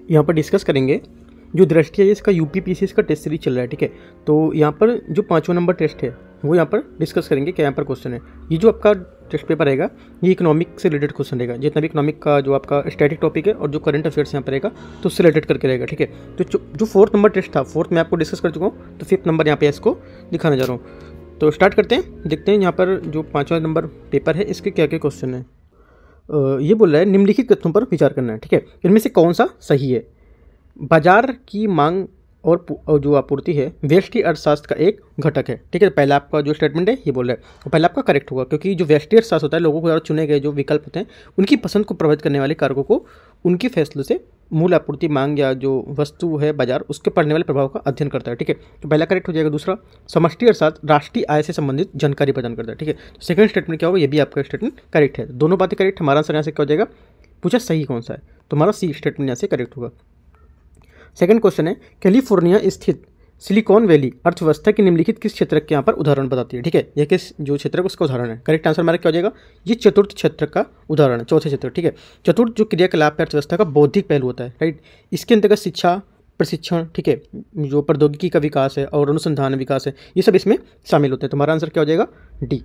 यहाँ पर डिस्कस करेंगे जो दृष्टि है इसका यूपीपीसीएस का टेस्ट सीरीज चल रहा है, ठीक है। तो यहाँ पर जो 5वां नंबर टेस्ट है वो यहाँ पर डिस्कस करेंगे। क्या यहाँ पर क्वेश्चन है, ये जो आपका टेस्ट पेपर रहेगा ये इकोनॉमिक से रिलेटेड क्वेश्चन रहेगा। जितना भी इकोनॉमिक का जो आपका स्टैटिक टॉपिक है और जो करंट अफेयर्स यहाँ पर रहेगा तो उससे रिलेटेड करके रहेगा, ठीक है। तो जो 4th नंबर टेस्ट था, 4th मैं आपको डिस्कस कर चुका हूँ, तो 5th नंबर यहाँ पे इसको दिखाने जा रहा हूँ। तो स्टार्ट करते हैं, देखते हैं यहाँ पर जो 5वां नंबर पेपर है इसके क्या क्या क्वेश्चन है। ये बोल रहा है निम्नलिखित तथ्यों पर विचार करना है, ठीक है। इनमें से कौन सा सही है। बाजार की मांग और जो आपूर्ति है व्यष्टि अर्थशास्त्र का एक घटक है, ठीक है। पहला आपका जो स्टेटमेंट है ये बोल रहा है, तो पहला आपका करेक्ट होगा, क्योंकि जो व्यष्टि अर्थशास्त्र होता है लोगों को द्वारा चुने गए जो विकल्प होते हैं उनकी पसंद को प्रभावित करने वाले कारकों को उनके फैसलों से मूल आपूर्ति मांग या जो वस्तु है बाजार उसके पड़ने वाले प्रभाव का अध्ययन करता है, ठीक है। तो पहला करेक्ट हो जाएगा। दूसरा, समष्टि अर्थशास्त्र राष्ट्रीय आय से संबंधित जानकारी प्रदान करता है, ठीक है। तो सेकंड स्टेटमेंट क्या होगा, ये भी आपका स्टेटमेंट करेक्ट है। दोनों बातें करेक्ट। हमारा आंसर यहाँ से क्या हो जाएगा, पूछा सही कौन सा है, तो हमारा सी स्टेटमेंट यहाँ से करेक्ट होगा। सेकंड क्वेश्चन है कैलिफोर्निया स्थित सिलिकॉन वैली अर्थव्यवस्था के निम्नलिखित किस क्षेत्र के यहाँ पर उदाहरण बताती है, ठीक है। यह किस जो क्षेत्र है उसका उदाहरण है। करेक्ट आंसर हमारा क्या हो जाएगा, ये चतुर्थ क्षेत्र का उदाहरण है, चौथे क्षेत्र, ठीक है। चतुर्थ जो क्रियाकलाप है अर्थव्यवस्था का बौद्धिक पहलू होता है, राइट। इसके अंतर्गत शिक्षा, प्रशिक्षण, ठीक है, जो प्रौद्योगिकी का विकास है और अनुसंधान विकास है, ये सब इसमें शामिल होते हैं। तो हमारा आंसर क्या हो जाएगा, डी।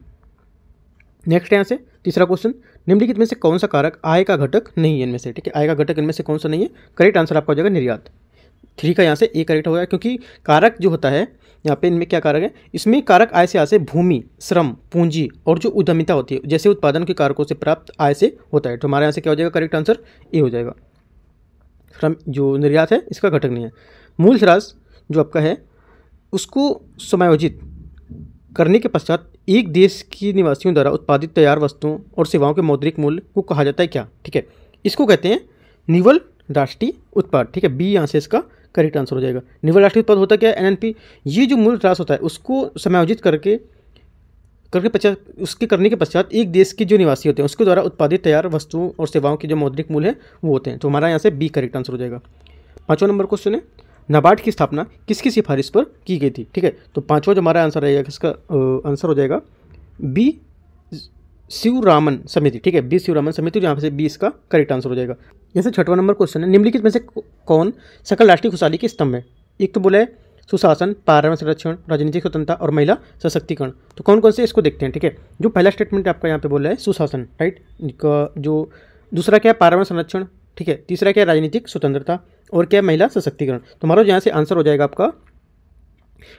नेक्स्ट यहाँ से तीसरा क्वेश्चन, निम्नलिखित में से कौन सा कारक आय का घटक नहीं है इनमें से, ठीक है। आय का घटक इनमें से कौन सा नहीं है। करेक्ट आंसर आपका हो जाएगा निर्यात। 3 का यहाँ से ए करेक्ट हो गया, क्योंकि कारक जो होता है यहाँ पे इनमें क्या कारक है, इसमें कारक आय से आसे भूमि, श्रम, पूंजी और जो उद्यमिता होती है जैसे उत्पादन के कारकों से प्राप्त आय से होता है। तो हमारे यहाँ से क्या हो जाएगा, करेक्ट आंसर ए हो जाएगा। श्रम जो निर्यात है इसका घटक नहीं है। मूल ह्रास जो आपका है उसको समायोजित करने के पश्चात एक देश के निवासियों द्वारा उत्पादित तैयार वस्तुओं और सेवाओं के मौद्रिक मूल्य को कहा जाता है क्या, ठीक है। इसको कहते हैं निवल राष्ट्रीय उत्पाद, ठीक है। बी यहाँ से इसका करेक्ट आंसर हो जाएगा। निवल राष्ट्रीय उत्पाद होता क्या है, एनएनपी। ये जो मूल ह्रास होता है उसको समायोजित करके उसके करने के पश्चात एक देश के जो निवासी होते हैं उसके द्वारा उत्पादित तैयार वस्तुओं और सेवाओं के जो मौद्रिक मूल्य है वो होते हैं। तो हमारा यहाँ से बी करेक्ट आंसर हो जाएगा। 5वां नंबर क्वेश्चन है नाबार्ड की स्थापना किसकी सिफारिश पर की गई थी, ठीक है। तो 5वां जो हमारा आंसर रहेगा इसका आंसर हो जाएगा बी शिवरामन समिति, ठीक है। बी शिवरामन समिति, यहाँ से बी इसका करेक्ट आंसर हो जाएगा। जैसे 6वां नंबर क्वेश्चन है निम्नलिखित में से कौन सकल राष्ट्रीय खुशहाली के स्तंभ है। एक तो बोला है सुशासन, पर्यावरण संरक्षण, राजनीतिक स्वतंत्रता और महिला सशक्तिकरण। तो कौन कौन से इसको देखते हैं, ठीक है। जो पहला स्टेटमेंट आपका यहाँ पे बोला है सुशासन, राइट। जो दूसरा क्या है पर्यावरण संरक्षण, ठीक है। तीसरा क्या है राजनीतिक स्वतंत्रता और क्या है महिला सशक्तिकरण। तो हमारा यहाँ से आंसर हो जाएगा आपका,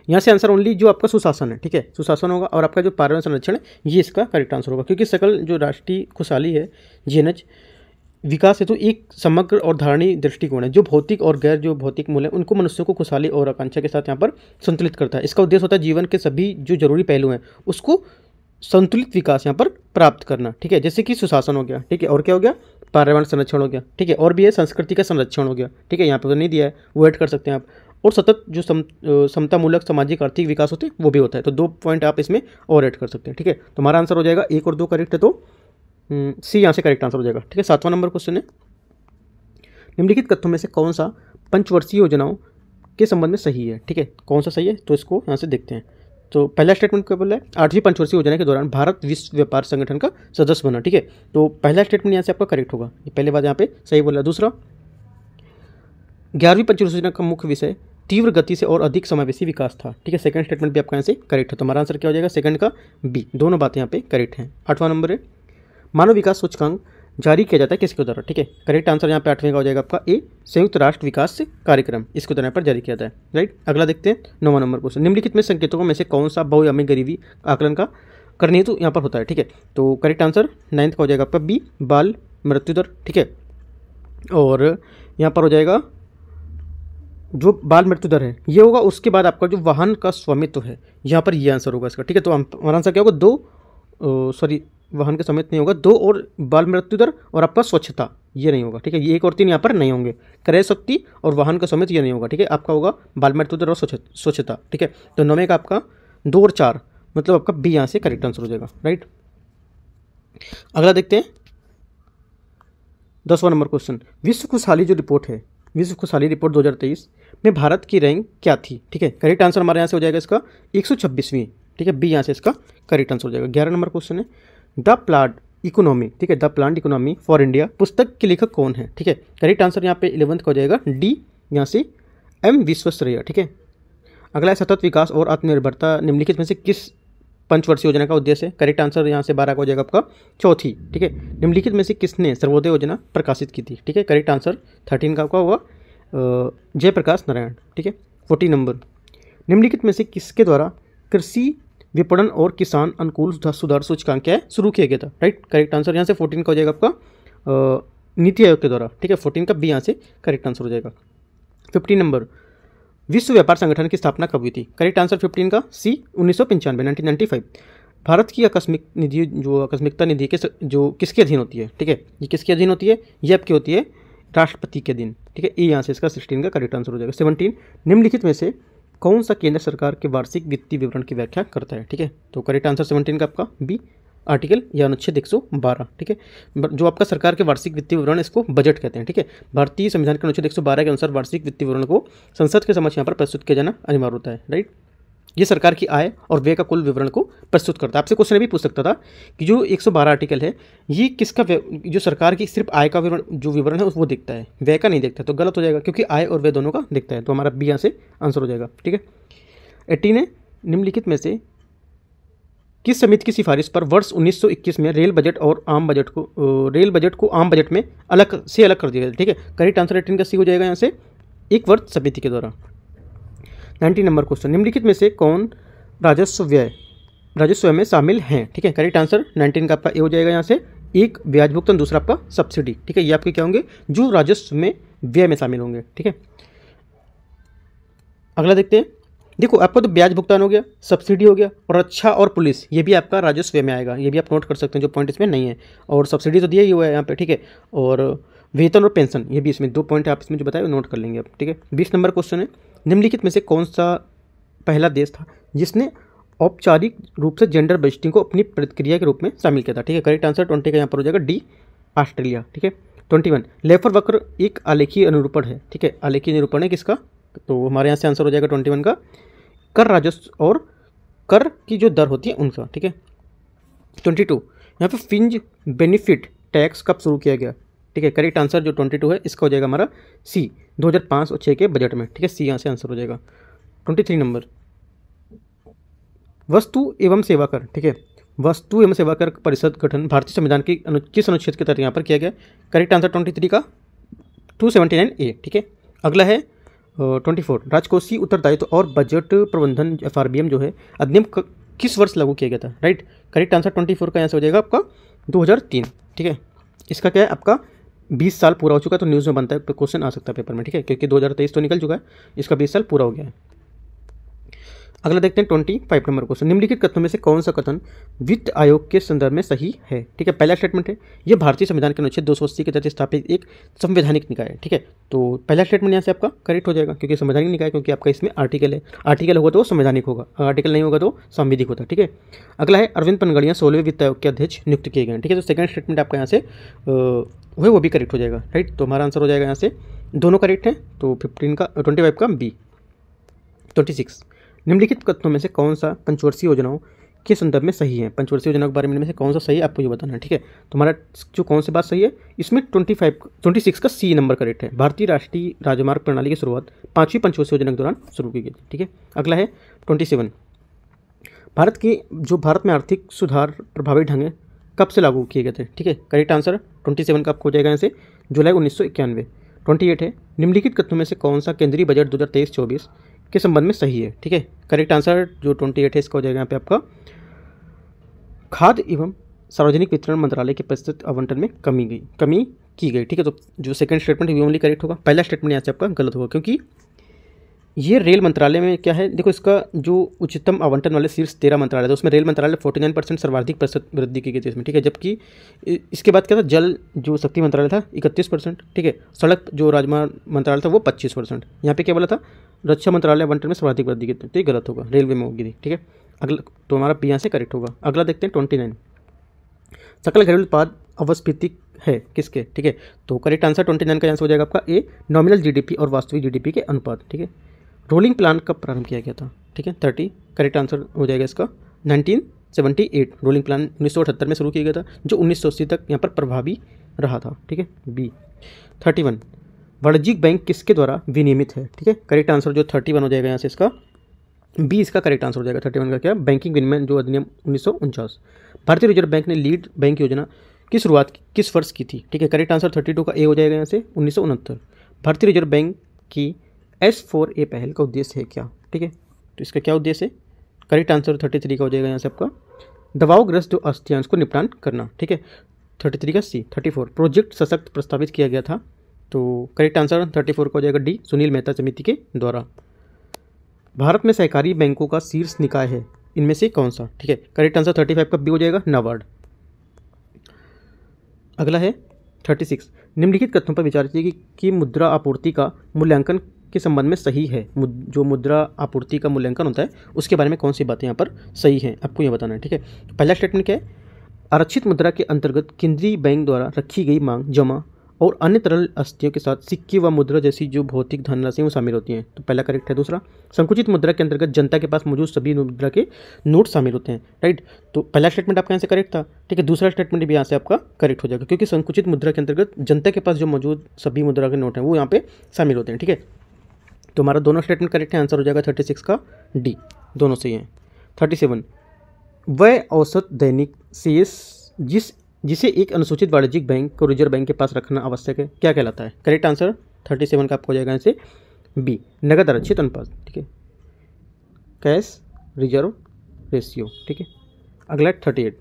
यहाँ से आंसर ओनली जो आपका सुशासन है, ठीक है, सुशासन होगा। और आपका जो पर्यावरण संरक्षण है ये इसका करेक्ट आंसर होगा, क्योंकि सकल जो राष्ट्रीय खुशहाली है जीएनएच विकास हेतु एक समग्र और धारणीय दृष्टिकोण है जो भौतिक और गैर जो भौतिक मूल्य है उनको मनुष्यों को खुशहाली और आकांक्षा के साथ यहाँ पर संतुलित करता है। इसका उद्देश्य होता है जीवन के सभी जो जरूरी पहलू हैं उसको संतुलित विकास यहाँ पर प्राप्त करना, ठीक है। जैसे कि सुशासन हो गया, ठीक है, और क्या हो गया पर्यावरण संरक्षण हो गया, ठीक है, और भी है संस्कृति का संरक्षण हो गया, ठीक है। यहाँ पर तो नहीं दिया है, वो ऐड कर सकते हैं आप। और सतत जो समतामूलक सामाजिक आर्थिक विकास होते हैं वो भी होता है। तो 2 पॉइंट आप इसमें और ऐड कर सकते हैं, ठीक है। तो हमारा आंसर हो जाएगा 1 और 2 करेक्ट है, तो सी यहाँ से करेक्ट आंसर हो जाएगा, ठीक है। 7वां नंबर क्वेश्चन है निम्नलिखित तथ्यों में से कौन सा पंचवर्षीय योजनाओं के संबंध में सही है, ठीक है। कौन सा सही है, तो इसको यहाँ से देखते हैं। तो पहला स्टेटमेंट क्या बोला है 8वीं पंचवर्षीय योजना के दौरान भारत विश्व व्यापार संगठन का सदस्य बना, ठीक है। तो पहला स्टेटमेंट यहाँ से आपका करेक्ट होगा, ये पहले बात यहाँ पे सही बोला। दूसरा 11वीं पंचवर्षीय योजना का मुख्य विषय तीव्र गति से और अधिक समावेशी विकास था, ठीक है। सेकंड स्टेटमेंट भी आपका यहाँ से करेक्ट है। तो हमारा आंसर क्या हो जाएगा, सेकंड का बी। दोनों बातें यहाँ पे करेक्ट हैं। 8वां नंबर है मानव विकास सूचकांक जारी किया जाता है किसके द्वारा, ठीक है। करेक्ट आंसर यहाँ पे 8वें का हो जाएगा आपका ए संयुक्त राष्ट्र विकास कार्यक्रम, इसके द्वारा पर जारी किया जाता है, राइट। अगला देखते हैं 9वां नंबर क्वेश्चन निम्नलिखित में संकेतकों में से कौन सा बहुआयामी गरीबी आकलन का करने हेतु यहाँ पर होता है, ठीक है। तो करेक्ट आंसर 9th का हो जाएगा आपका बी बाल मृत्यु दर, ठीक है। और यहाँ पर हो जाएगा जो बाल मृत्यु दर है ये होगा, उसके बाद आपका जो वाहन का स्वामित्व है यहाँ पर ये आंसर होगा इसका, ठीक है। तो हमारा आंसर क्या होगा, 2 वाहन का स्वामित्व नहीं होगा, 2 और बाल मृत्यु दर और आपका स्वच्छता ये नहीं होगा, ठीक है। ये 1 और 3 यहाँ पर नहीं होंगे। क्रय शक्ति और वाहन का स्वामित्व ये नहीं होगा, ठीक है। आपका होगा बाल मृत्यु दर और स्वच्छता, ठीक है। तो 9वें का आपका 2 और 4 मतलब आपका बी यहाँ से करेक्ट आंसर हो जाएगा, राइट। अगला देखते हैं 10वां नंबर क्वेश्चन विश्व खुशहाली जो रिपोर्ट है, विश्व खुशहाली रिपोर्ट 2023 में भारत की रैंक क्या थी, ठीक है। करेक्ट आंसर हमारे यहाँ से हो जाएगा इसका 126वीं, ठीक है। बी यहाँ से इसका करेक्ट आंसर हो जाएगा। 11 नंबर क्वेश्चन है द प्लाड इकोनॉमी, ठीक है, the planned economy for India पुस्तक के लेखक कौन है, ठीक है। करेक्ट आंसर यहाँ पे 11th का हो जाएगा डी, यहाँ से एम विश्वेश्वरैया, ठीक है। अगला है सतत विकास और आत्मनिर्भरता निम्नलिखित में से किस पंचवर्षीय योजना का उद्देश्य है। करेक्ट आंसर यहाँ से 12 का हो जाएगा आपका चौथी, ठीक है। निम्नलिखित में से किसने सर्वोदय योजना प्रकाशित की थी, ठीक है। करेक्ट आंसर 13 का आपका हुआ जयप्रकाश नारायण, ठीक है। 14 नंबर, निम्नलिखित में से किसके द्वारा कृषि विपणन और किसान अनुकूल सुधार सूचकांक क्या है शुरू किया गया था, राइट। करेक्ट आंसर यहाँ से 14 का हो जाएगा आपका नीति आयोग के द्वारा, ठीक है। 14 का बी यहाँ से करेक्ट आंसर हो जाएगा। 15 नंबर, विश्व व्यापार संगठन की स्थापना कब हुई थी। करेक्ट आंसर 15 का सी 1995 1995। भारत की आकस्मिक निधि जो आकस्मिकता निधि के जो किसके अधीन होती है, ठीक है, ये किसके अधीन होती है, ये आपकी होती है राष्ट्रपति के अधीन, ठीक है। ए यहाँ से इसका 16 का करेक्ट आंसर हो जाएगा। 17, निम्नलिखित में से कौन सा केंद्र सरकार के वार्षिक वित्तीय विवरण की व्याख्या करता है, ठीक है। तो करेक्ट आंसर 17 का आपका बी आर्टिकल या अनुच्छेद 112, ठीक है। जो आपका सरकार के वार्षिक वित्तीय विवरण इसको बजट कहते हैं, ठीक है। भारतीय संविधान के अनुच्छेद 112 के अनुसार वार्षिक वित्तीय विवरण को संसद के समक्ष यहाँ पर प्रस्तुत किया जाना अनिवार्य होता है, राइट। ये सरकार की आय और व्यय का कुल विवरण को प्रस्तुत करता है। आपसे क्वेश्चन भी पूछ सकता था कि जो 112 आर्टिकल है ये किसका, जो सरकार की सिर्फ आय का विवरण जो विवरण है वो दिखता है, व्यय का नहीं दिखता, तो गलत हो जाएगा क्योंकि आय और व्यय दोनों का दिखता है, तो हमारा बी यहाँ से आंसर हो जाएगा, ठीक है। 18 है, निम्नलिखित में से किस समिति की सिफारिश पर वर्ष 1921 में रेल बजट को आम बजट में अलग कर दिया गया, ठीक है। करेक्ट आंसर 18 का सी हो जाएगा यहाँ से एक वर्ष समिति के द्वारा। 19 नंबर क्वेश्चन, निम्नलिखित में से कौन राजस्व में शामिल हैं, ठीक है। करेक्ट आंसर 19 का आपका ए हो जाएगा यहाँ से एक ब्याज भुगतान, दूसरा आपका सब्सिडी, ठीक है। ये आपके क्या होंगे, जो राजस्व में व्यय में शामिल होंगे, ठीक है। अगला देखते हैं, देखो आपका तो ब्याज भुगतान हो गया, सब्सिडी हो गया, और रक्षा और पुलिस ये भी आपका राजस्व में आएगा, ये भी आप नोट कर सकते हैं, जो पॉइंट इसमें नहीं है, और सब्सिडी तो दिया ही हुआ है यहाँ पे, ठीक है। और वेतन और पेंशन ये भी इसमें 2 पॉइंट आप इसमें जो बताए नोट कर लेंगे आप, ठीक है। 20 नंबर क्वेश्चन है, निम्नलिखित में से कौन सा पहला देश था जिसने औपचारिक रूप से जेंडर बजटिंग को अपनी प्रतिक्रिया के रूप में शामिल किया था, ठीक है। करेक्ट आंसर 20 का यहाँ पर हो जाएगा डी ऑस्ट्रेलिया, ठीक है। 21, लेफर वक्र एक आलेखीय निरूपण है, ठीक है। आलेखीय निरूपण है किसका, तो हमारे यहाँ से आंसर हो जाएगा 21 का कर राजस्व और कर की जो दर होती है उनका, ठीक है। 22, यहाँ पे फ्रिंज बेनिफिट टैक्स कब शुरू किया गया, ठीक है। करेक्ट आंसर जो 22 है इसका हो जाएगा हमारा सी 2005 और 6 के बजट में, ठीक है। सी यहाँ से आंसर हो जाएगा। 23 नंबर, वस्तु एवं सेवा कर, ठीक है। वस्तु एवं सेवा कर परिषद गठन भारतीय संविधान की किस अनुच्छेद के तहत यहाँ पर किया गया। करेक्ट आंसर 23 का 279 ए, ठीक है। अगला है 24, राजकोषीय उत्तरदायित्व और बजट प्रबंधन FRBM जो है अधिनियम किस वर्ष लागू किया गया था, राइट। करेक्ट आंसर 24 का यहाँ से हो जाएगा आपका 2003, ठीक है। इसका क्या है आपका 20 साल पूरा हो चुका है, तो न्यूज़ में बनता है, क्वेश्चन आ सकता है पेपर में, ठीक है, क्योंकि 2023 तो निकल चुका है, इसका 20 साल पूरा हो गया है। अगला देखते हैं 25 नंबर क्वेश्चन, निम्नलिखित कथनों में से कौन सा कथन वित्त आयोग के संदर्भ में सही है, ठीक है। पहला स्टेटमेंट है यह भारतीय संविधान के अनुच्छेद 280 के तहत स्थापित एक संवैधानिक निकाय है, ठीक है। तो पहला स्टेटमेंट यहाँ से आपका करेक्ट हो जाएगा क्योंकि संवैधानिक निकाय, क्योंकि आपका इसमें आर्टिकल है, आर्टिकल होगा तो वो संवैधानिक होगा, आर्टिकल नहीं होगा तो सांविधिक होता है, ठीक है। अगला है अरविंद पनगड़िया 16वें वित्त आयोग के अध्यक्ष नियुक्त किए गए हैं, ठीक है। तो सेकंड स्टेटमेंट आपका यहाँ से वो भी करेक्ट हो जाएगा, राइट। तो हमारा आंसर हो जाएगा यहाँ से दोनों करेक्ट हैं, तो 25 का बी। 26, निम्नलिखित कथनों में से कौन सा पंचवर्षीय योजनाओं के संदर्भ में सही है। पंचवर्षीय योजनाओं के बारे में से कौन सा सही है आपको ये बताना है, ठीक है। तो हमारा जो कौन सी बात सही है इसमें 26 का सी नंबर करेक्ट है। भारतीय राष्ट्रीय राजमार्ग प्रणाली की शुरुआत 5वीं पंचवर्षीय योजना के दौरान शुरू की गई थी, ठीक है। अगला है 27, भारत में आर्थिक सुधार प्रभावी ढंग से कब से लागू किए गए थे, ठीक है। करेक्ट आंसर 27 का आपको हो जाएगा यहाँ से जुलाई 1991। 28 है, निम्नलिखित कथनों में से कौन सा केंद्रीय बजट 2023-24 के संबंध में सही है, ठीक है। करेक्ट आंसर जो 28 है इसका हो जाएगा यहाँ पे आपका खाद्य एवं सार्वजनिक वितरण मंत्रालय के प्रतिशत आवंटन में कमी की गई, ठीक है। तो जो सेकंड स्टेटमेंट है ओनली करेक्ट होगा, पहला स्टेटमेंट यहाँ से आपका गलत होगा क्योंकि ये रेल मंत्रालय में क्या है, देखो इसका जो उच्चतम आवंटन वाले शीर्ष 13 मंत्रालय था उसमें रेल मंत्रालय 49% सर्वाधिक प्रतिशत वृद्धि की गई थी इसमें, ठीक है। जबकि इसके बाद क्या था, जल जो शक्ति मंत्रालय था 31%, ठीक है। सड़क जो राजमार्ग मंत्रालय था वो 25%। यहाँ पे क्या बोला था, रक्षा मंत्रालय आवंटन में सर्वाधिक वृद्धि की, तो ये गलत होगा, रेलवे में होगी, ठीक है। अगला तो हमारा पी यहाँ से करेक्ट होगा। अगला देखते हैं 29, सकल घरेलू उत्पाद अवस्फीति है किसके, ठीक है। तो करेक्ट आंसर 29 का आंसर हो जाएगा आपका ए नॉमिनल GDP और वास्तविक GDP के अनुपात, ठीक है। रोलिंग प्लान कब प्रारंभ किया गया था, ठीक है। 30 करेक्ट आंसर हो जाएगा इसका 19 1978 रोलिंग प्लान 1978 में शुरू किया गया था, जो 1980 तक यहाँ पर प्रभावी रहा था। ठीक है, बी। 31 वाणिज्यिक बैंक किसके द्वारा विनियमित है? ठीक है, करेक्ट आंसर जो 31 हो जाएगा यहाँ से इसका बी, इसका करेक्ट आंसर हो जाएगा 31 का क्या? बैंकिंग विनियमन जो अधिनियम 1949। भारतीय रिजर्व बैंक ने लीड बैंक योजना की शुरुआत किस वर्ष की थी? ठीक है, करेक्ट आंसर 32 का ए हो जाएगा यहाँ से 1969। भारतीय रिजर्व बैंक की S4A पहल का उद्देश्य है क्या? ठीक है, तो इसका क्या उद्देश्य है? करेक्ट आंसर 33 का हो जाएगा यहाँ से आपका दबावग्रस्त जो अस्थियांश को निपटान करना। ठीक है, 33 का सी। 34 प्रोजेक्ट सशक्त प्रस्तावित किया गया था, तो करेक्ट आंसर 34 का हो जाएगा डी, सुनील मेहता समिति के द्वारा। भारत में सहकारी बैंकों का शीर्ष निकाय है, इनमें से कौन सा? ठीक है, करेक्ट आंसर 35 का बी हो जाएगा नाबार्ड। अगला है 36 निम्नलिखित कथनों पर विचार कीजिए कि मुद्रा आपूर्ति का मूल्यांकन के संबंध में सही है। जो मुद्रा आपूर्ति का मूल्यांकन होता है उसके बारे में कौन सी बातें यहाँ पर सही हैं, आपको यह बताना है। ठीक है, पहला स्टेटमेंट क्या है? आरक्षित मुद्रा के अंतर्गत केंद्रीय बैंक द्वारा रखी गई मांग, जमा और अन्य तरल अस्थियों के साथ सिक्के व मुद्रा जैसी जो भौतिक धनराशि वो शामिल होती हैं, तो पहला करेक्ट है। दूसरा, संकुचित मुद्रा के अंतर्गत जनता के पास मौजूद सभी मुद्रा के नोट शामिल होते हैं, राइट। तो पहला स्टेटमेंट आपका यहाँ से करेक्ट था। ठीक है, दूसरा स्टेटमेंट भी यहाँ से आपका करेक्ट हो जाएगा, क्योंकि संकुचित मुद्रा के अंतर्गत जनता के पास जो मौजूद सभी मुद्रा के नोट हैं वो यहाँ पे शामिल होते हैं। ठीक है, तो हमारा दोनों स्टेटमेंट करेक्ट है, आंसर हो जाएगा 36 का डी, दोनों सही हैं। 37 वह औसत दैनिक शेष जिसे एक अनुसूचित वाणिज्यिक बैंक को रिजर्व बैंक के पास रखना आवश्यक है, क्या कहलाता है? करेक्ट आंसर 37 का आपको हो जाएगा यहाँ से बी, नगद आरक्षित अनुपात। ठीक है, कैश रिजर्व रेशियो। ठीक है, अगला 38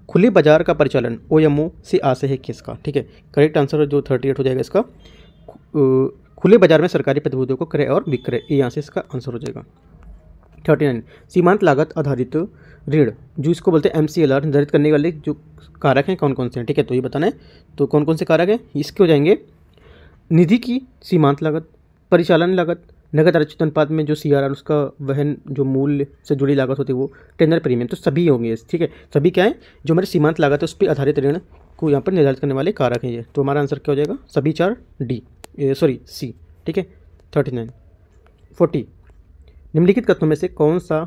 खुले बाजार का परिचालन OMO से आशय है किसका? ठीक है, करेक्ट आंसर जो 38 हो जाएगा इसका खुले बाजार में सरकारी प्रतिभूतियों को क्रय और विक्रय, ये यहाँ से इसका आंसर हो जाएगा। 39 सीमांत लागत आधारित ऋण जो इसको बोलते हैं MCLR निर्धारित करने वाले जो कारक हैं कौन कौन से हैं? ठीक है, तो ये बताना है, तो कौन कौन से कारक हैं इसके हो जाएंगे निधि की सीमांत लागत, परिचालन लागत, नगद आरक्षित अनुपात में जो CRR उसका वहन जो मूल्य से जुड़ी लागत होती है वो, टेंडर प्रीमियम, तो सभी होंगे। ठीक है, सभी क्या है जो हमारी सीमांत लागत है उस पर आधारित ऋण को यहाँ पर निर्धारित करने वाले कारक हैं ये, तो हमारा आंसर क्या हो जाएगा? सभी 4 डी, सॉरी सी। ठीक है, 39 40 निम्नलिखित कथनों में से कौन सा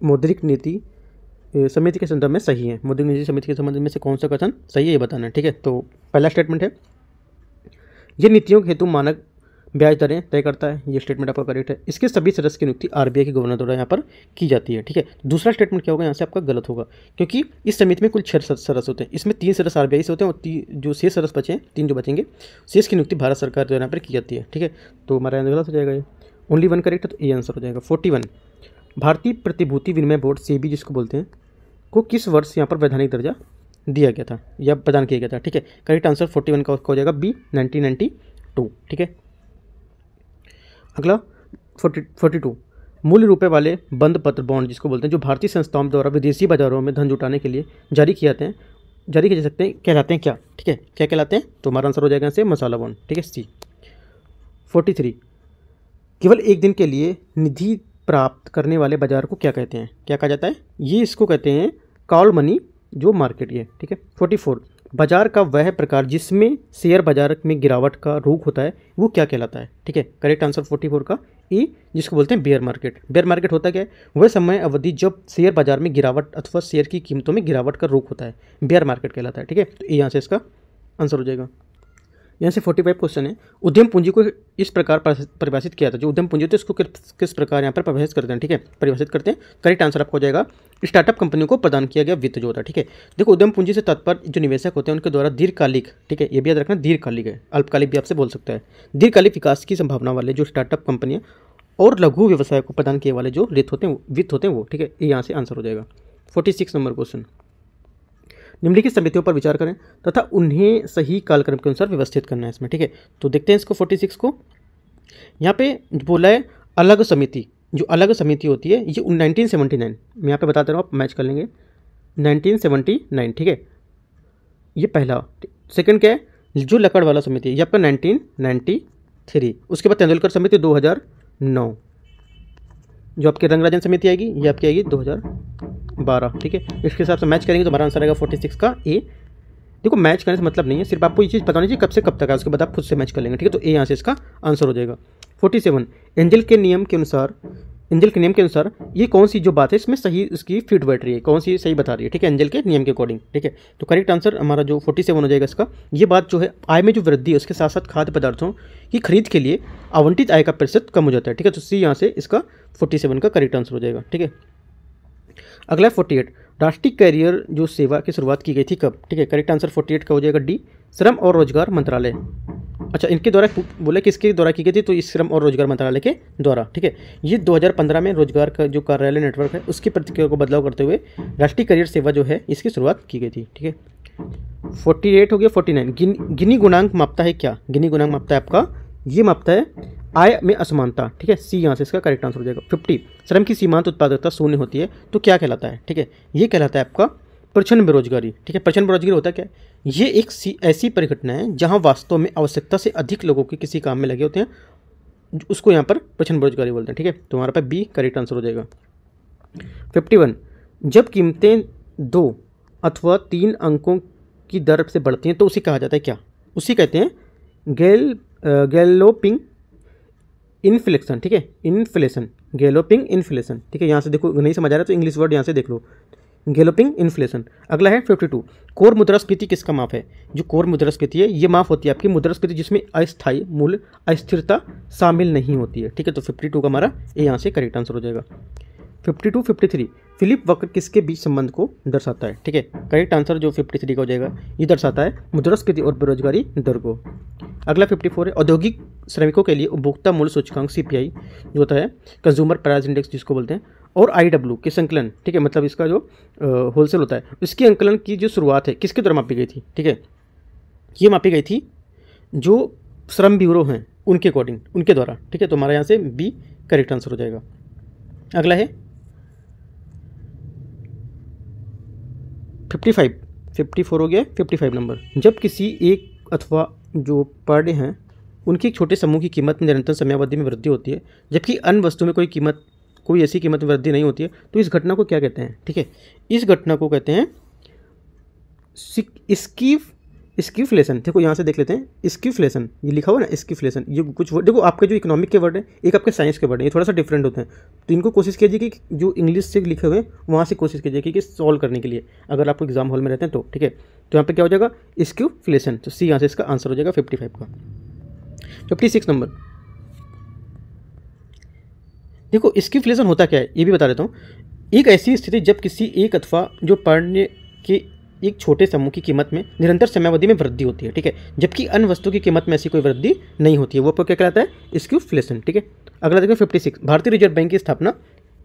मौद्रिक नीति समिति के संदर्भ में सही है? मौद्रिक नीति समिति के संबंध में से कौन सा कथन सही है ये बताना है। ठीक है, तो पहला स्टेटमेंट है ये नीतियों के हेतु मानक ब्याज दरें तय करता है, ये स्टेटमेंट आपका करेक्ट है। इसके सभी सदस्य की नियुक्ति RBI के गवर्नर द्वारा यहाँ पर की जाती है। ठीक है, दूसरा स्टेटमेंट क्या होगा यहाँ से आपका गलत होगा, क्योंकि इस समिति में कुल 6 सदस्य होते हैं, इसमें 3 सदस्य RBI से होते हैं और जो 6 सदस्य बचे हैं 3 जो बचेंगे शेष की नियुक्ति भारत सरकार द्वारा यहाँ पर की जाती है। ठीक है, तो हमारा आंसर गलत हो जाएगा, ये ओनली 1 करेक्ट है, तो ये आंसर हो जाएगा। 41 भारतीय प्रतिभूति विनिमय बोर्ड SEBI जिसको बोलते हैं को किस वर्ष यहाँ पर वैधानिक दर्जा दिया गया था या प्रदान किया गया था? ठीक है, करेक्ट आंसर 41 का हो जाएगा बी, 1992। ठीक है, अगला 42 मूल्य रुपए वाले बंद पत्र बॉन्ड जिसको बोलते हैं जो भारतीय संस्थाओं द्वारा विदेशी बाजारों में धन जुटाने के लिए जारी किए जा सकते हैं, कहलाते हैं क्या? ठीक है, क्या कहलाते हैं? तो हमारा आंसर हो जाएगा से मसाला बॉन्ड। ठीक है, सी। 43 केवल एक दिन के लिए निधि प्राप्त करने वाले बाजार को क्या कहते हैं? क्या कहा जाता है? ये इसको कहते हैं कॉल मनी जो मार्केट ये। ठीक है, 44 बाजार का वह प्रकार जिसमें शेयर बाजार में गिरावट का रुख होता है वो क्या कहलाता है? ठीक है, करेक्ट आंसर 44 का ई, जिसको बोलते हैं बेयर मार्केट। बेयर मार्केट होता क्या है? वह समय अवधि जब शेयर बाजार में गिरावट अथवा शेयर की कीमतों में गिरावट का रुख होता है, बेयर मार्केट कहलाता है। ठीक है, तो यहाँ से इसका आंसर हो जाएगा। यहाँ से 45 क्वेश्चन है, उद्यम पूंजी को इस प्रकार परिभाषित किया था, जो उद्यम पूंजी होती है इसको किस प्रकार यहाँ पर परिभाषित करते हैं? ठीक है, परिभाषित करते हैं। करेक्ट आंसर आपको हो जाएगा स्टार्टअप कंपनियों को प्रदान किया गया वित्त जो होता है। ठीक है, देखो उद्यम पूंजी से तात्पर्य जो निवेशक होते हैं उनके द्वारा दीर्घकालिक, ठीक है ये भी याद रखना, दीर्घकालिक है, अल्पकालिक भी आपसे बोल सकता है, दीर्घकालिक विकास की संभावना वाले जो स्टार्टअप कंपनियाँ और लघु व्यवसाय को प्रदान किए वाले जो वित्त होते हैं वो। ठीक है, ये यहाँ से आंसर हो जाएगा। 46 नंबर क्वेश्चन, निम्नलिखित समितियों पर विचार करें तथा उन्हें सही कालक्रम के अनुसार व्यवस्थित करना है इसमें। ठीक है, तो देखते हैं इसको 46 को। यहाँ पे बोला है अलग समिति, जो अलग समिति होती है ये 1979, मैं यहाँ पे बताता रहा हूँ, आप मैच कर लेंगे 1979। ठीक है, ये पहला। सेकंड क्या है? जो लकड़ वाला समिति है ये आपका 1993। उसके बाद तेंदुलकर समिति 2009, जो आपकी रंगराजन समिति आएगी ये आपकी आएगी 2012। ठीक है, इसके हिसाब से मैच करेंगे तो हमारा आंसर आएगा 46 का ए। देखो मैच करने से मतलब नहीं है, सिर्फ आपको ये चीज़ पता नहीं चाहिए कब से कब तक है, उसके बाद आप खुद से मैच कर लेंगे। ठीक है, तो ए यहाँ से इसका आंसर हो जाएगा। 47 एंजल के नियम के अनुसार एंजल के नियम के अनुसार ये कौन सी जो बात है इसमें सही इसकी फिट बैठ रही है, कौन सी सही बता रही है, ठीक है, एंजल के नियम के अकॉर्डिंग, ठीक है। तो करेक्ट आंसर हमारा जो 47 हो जाएगा इसका। ये बात जो है आय में जो वृद्धि है उसके साथ साथ खाद्य पदार्थों की खरीद के लिए आवंटित आय का प्रतिशत कम हो जाता है, ठीक है। तो सी यहाँ से इसका 47 का करेक्ट आंसर हो जाएगा, ठीक है। अगला 48, राष्ट्रीय कैरियर जो सेवा की शुरुआत की गई थी कब, ठीक है। करेक्ट आंसर 48 का हो जाएगा डी, श्रम और रोजगार मंत्रालय। अच्छा, इनके द्वारा बोले किसके द्वारा की गई थी, तो इस श्रम और रोजगार मंत्रालय के द्वारा, ठीक है। ये 2015 में रोजगार का जो कार्यालय नेटवर्क है उसकी प्रक्रिया को बदलाव करते हुए राष्ट्रीय कैरियर सेवा जो है इसकी शुरुआत की गई थी, ठीक है। 48 हो गया। 49, गिनी गुणांक मापता है क्या, गिनी गुणांक मापता है आपका, ये मापता है आय में असमानता, ठीक है। सी यहाँ से इसका करेक्ट आंसर हो जाएगा। 50, श्रम की सीमांत उत्पादकता शून्य होती है तो क्या कहलाता है, ठीक है। ये कहलाता है आपका प्रच्छन्न बेरोजगारी, ठीक है। प्रच्छन्न बेरोजगारी होता है क्या, ये एक ऐसी परिघटना है जहाँ वास्तव में आवश्यकता से अधिक लोगों के किसी काम में लगे होते हैं, उसको यहाँ पर प्रच्छन्न बेरोजगारी बोलते हैं, ठीक है। तो हमारा पे बी करेक्ट आंसर हो जाएगा। 51, जब कीमतें 2 अथवा 3 अंकों की दर से बढ़ती हैं तो उसे कहा जाता है क्या, उसी कहते हैं गैलोपिंग इन्फ्लेशन, ठीक है। इन्फ्लेशन, गैलोपिंग इन्फ्लेशन, ठीक है। यहाँ से देखो नहीं समझ आ रहा है तो इंग्लिश वर्ड यहाँ से देख लो, गैलोपिंग इन्फ्लेशन। अगला है 52, कोर मुद्रास्फीति किसका माप है, जो कोर मुद्रास्फीति है ये माप होती है आपकी मुद्रास्फीति जिसमें अस्थायी मूल्य अस्थिरता शामिल नहीं होती है, ठीक है। तो 52 का हमारा ए यहाँ से करेक्ट आंसर हो जाएगा। 52, 53, फिलिप वक्र किसके बीच संबंध को दर्शाता है, ठीक है। करेक्ट आंसर जो 53 का हो जाएगा, ये दर्शाता है मुद्रास्फीति और बेरोजगारी दर को। अगला 54 है, औद्योगिक श्रमिकों के लिए उपभोक्ता मूल्य सूचकांक CPI जो होता है कंज्यूमर प्राइस इंडेक्स जिसको बोलते हैं, और IW के संकलन, ठीक है, मतलब इसका जो होलसेल होता है इसके अंकलन की जो शुरुआत है किसके द्वारा मापी गई थी, ठीक है। ये मापी गई थी जो श्रम ब्यूरो हैं उनके अकॉर्डिंग, उनके द्वारा, ठीक है। तो हमारा यहाँ से बी करेक्ट आंसर हो जाएगा। अगला है 54 हो गया। 55 नंबर, जब किसी एक अथवा जो पर डे हैं उनकी एक छोटे समूह की कीमत में निरंतर समयावधि में वृद्धि होती है जबकि अन्य वस्तु में कोई ऐसी कीमत में वृद्धि नहीं होती है, तो इस घटना को क्या कहते हैं, ठीक है। इस घटना को कहते हैं स्कीफ्लेशन। देखो यहाँ से देख लेते हैं, स्कीफ्लेशन ये लिखा हुआ है ना, स्कीफ्लेशन, ये कुछ देखो आपके जो इकोनॉमिक के वर्ड है एक आपके साइंस के वर्ड है, ये थोड़ा सा डिफरेंट होते हैं, तो इनको कोशिश कीजिए कि जो इंग्लिश से लिखे हुए हैं वहाँ से कोशिश कीजिए कि सॉल्व करने के लिए अगर आपको एग्जाम हॉल में रहते हैं तो, ठीक है। तो यहाँ पे क्या हो जाएगा स्कीफ्लेशन, तो सी यहाँ से इसका आंसर हो जाएगा 55 का। 56 नंबर, देखो स्कीफ्लेशन होता क्या है ये भी बता देता हूँ। एक ऐसी स्थिति जब किसी एक अथवा जो पढ़ने के एक छोटे समूह की कीमत में निरंतर समयावधि में वृद्धि होती है, ठीक है, जबकि अन्य वस्तु की कीमत में ऐसी कोई वृद्धि नहीं होती है, वो आपको क्या कहलाता है स्कीफ्लेशन, ठीक है। अगला देखो 56, भारतीय रिजर्व बैंक की स्थापना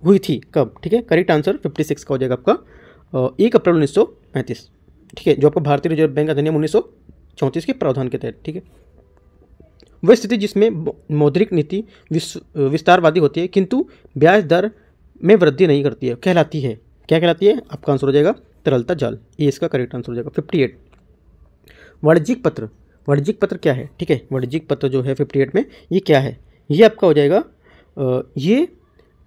हुई थी कब, ठीक है। करेक्ट आंसर 56 का हो जाएगा आपका 1 अप्रैल 1935, ठीक है, जो आपका भारतीय रिजर्व बैंक अधिनियम 1934 के प्रावधान के तहत, ठीक है। वह स्थिति जिसमें मौद्रिक नीति विस्तारवादी होती है किंतु ब्याज दर में वृद्धि नहीं करती है कहलाती है, क्या कहलाती है, आपका आंसर हो जाएगा तरलता जाल, ये इसका करेक्ट आंसर हो जाएगा। 58, वाणिज्यिक पत्र क्या है, ठीक है। वाणिज्यिक पत्र जो है 58 में ये क्या है, ये आपका हो जाएगा ये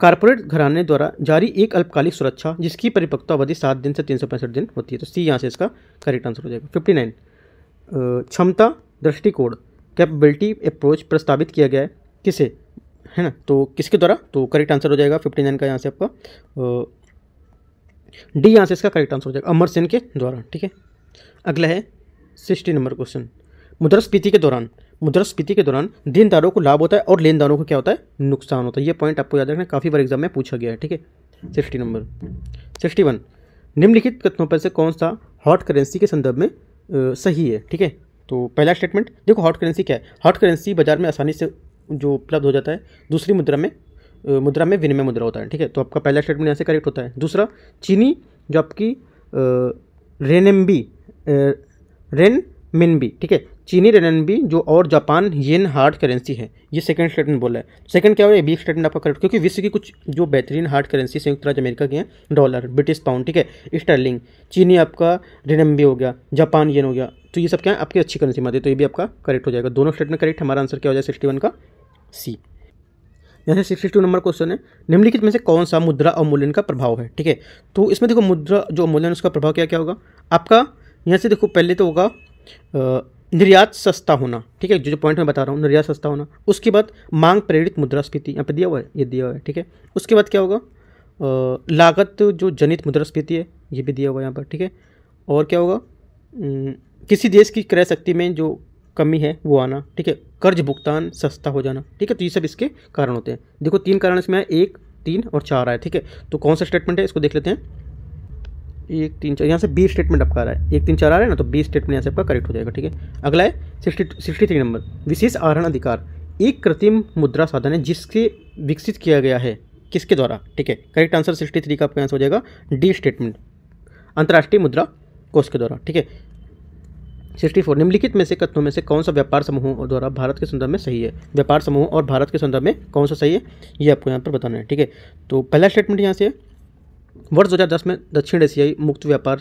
कारपोरेट घराने द्वारा जारी एक अल्पकालिक सुरक्षा जिसकी परिपक्वता अवधि 7 दिन से 365 दिन होती है, तो सी यहाँ से इसका करेक्ट आंसर हो जाएगा। 59, क्षमता दृष्टिकोण कैपेबिलिटी अप्रोच प्रस्तावित किया गया है किसे, है ना, तो किसके द्वारा, तो करेक्ट आंसर हो जाएगा 59 का यहाँ से आपका डी यहाँ से इसका करेक्ट आंसर हो जाएगा अमर सेन के द्वारा, ठीक है। अगला है 60 नंबर क्वेश्चन, मुद्रास्फीति के दौरान देनदारों को लाभ होता है और लेनदारों को क्या होता है, नुकसान होता है। ये पॉइंट आपको याद रखना, काफ़ी बार एग्जाम में पूछा गया है, ठीक है। 60 नंबर 61, निम्नलिखित कथनों पर से कौन सा हॉट करेंसी के संदर्भ में सही है, ठीक है। तो पहला स्टेटमेंट देखो, हॉट करेंसी क्या है, हॉट करेंसी बाजार में आसानी से जो उपलब्ध हो जाता है, दूसरी मुद्रा में विनिमय मुद्रा होता है, ठीक है। तो आपका पहला स्टेटमेंट यहाँ से करेक्ट होता है। दूसरा, चीनी जो आपकी रेनमिनबी, ठीक है, चीनी रेनमिनबी जो और जापान येन हार्ड करेंसी है, ये सेकंड स्टेटमेंट बोला है। सेकंड क्या हो है, बी स्टेटमेंट आपका करेक्ट, क्योंकि विश्व की कुछ जो बेहतरीन हार्ड करेंसी संयुक्त राज्य अमेरिका की हैं, डॉलर, ब्रिटिश पाउंड, ठीक है, स्टर्लिंग, चीनी आपका रेनमिनबी हो गया, जापान येन हो गया, तो ये सब क्या है आपकी अच्छी करेंसी में आती है, तो ये भी आपका करेक्ट हो जाएगा। दोनों स्टेटमेंट करेक्ट, हमारा आंसर क्या हो जाएगा 61 का सी। यहाँ से 62 नंबर क्वेश्चन है, निम्नलिखित में से कौन सा मुद्रा अवमूल्यन का प्रभाव है, ठीक है। तो इसमें देखो मुद्रा जो अवमूल्यन उसका प्रभाव क्या क्या होगा आपका, यहाँ से देखो पहले तो होगा निर्यात सस्ता होना, ठीक है, जो पॉइंट मैं बता रहा हूँ, निर्यात सस्ता होना। उसके बाद मांग प्रेरित मुद्रास्फीति, यहाँ पे दिया हुआ है, ये दिया हुआ है, ठीक है। उसके बाद क्या होगा, लागत जो जनित मुद्रास्फीति है, ये भी दिया हुआ है यहाँ पर, ठीक है। और क्या होगा, किसी देश की क्रय शक्ति में जो कमी है वो आना, ठीक है। कर्ज भुगतान सस्ता हो जाना, ठीक है। तो ये सब इसके कारण होते हैं। देखो 3 कारण इसमें है, 1, 3 और 4 आए, ठीक है। तो कौन सा स्टेटमेंट है इसको देख लेते हैं। 1, 3, 4, यहाँ से बी स्टेटमेंट आपका आ रहा है, 1, 3, 4 आ रहा है ना, तो बी स्टेटमेंट यहाँ से आपका करेक्ट हो जाएगा, ठीक है। अगला है 63 नंबर, विशेष आहरण अधिकार एक कृत्रिम मुद्रा साधन है जिसके विकसित किया गया है, किसके द्वारा, ठीक है। करेक्ट आंसर 63 का आपका आंसर हो जाएगा डी स्टेटमेंट, अंतर्राष्ट्रीय मुद्रा कोष के द्वारा, ठीक है। 64 निम्नलिखित में से कथनों में से कौन सा व्यापार समूहों द्वारा भारत के संदर्भ में सही है। व्यापार समूह और भारत के संदर्भ में कौन सा सही है, ये आपको यहाँ पर बताना है, ठीक है। तो पहला स्टेटमेंट यहाँ से है, वर्ष 2010 में दक्षिण एशियाई मुक्त व्यापार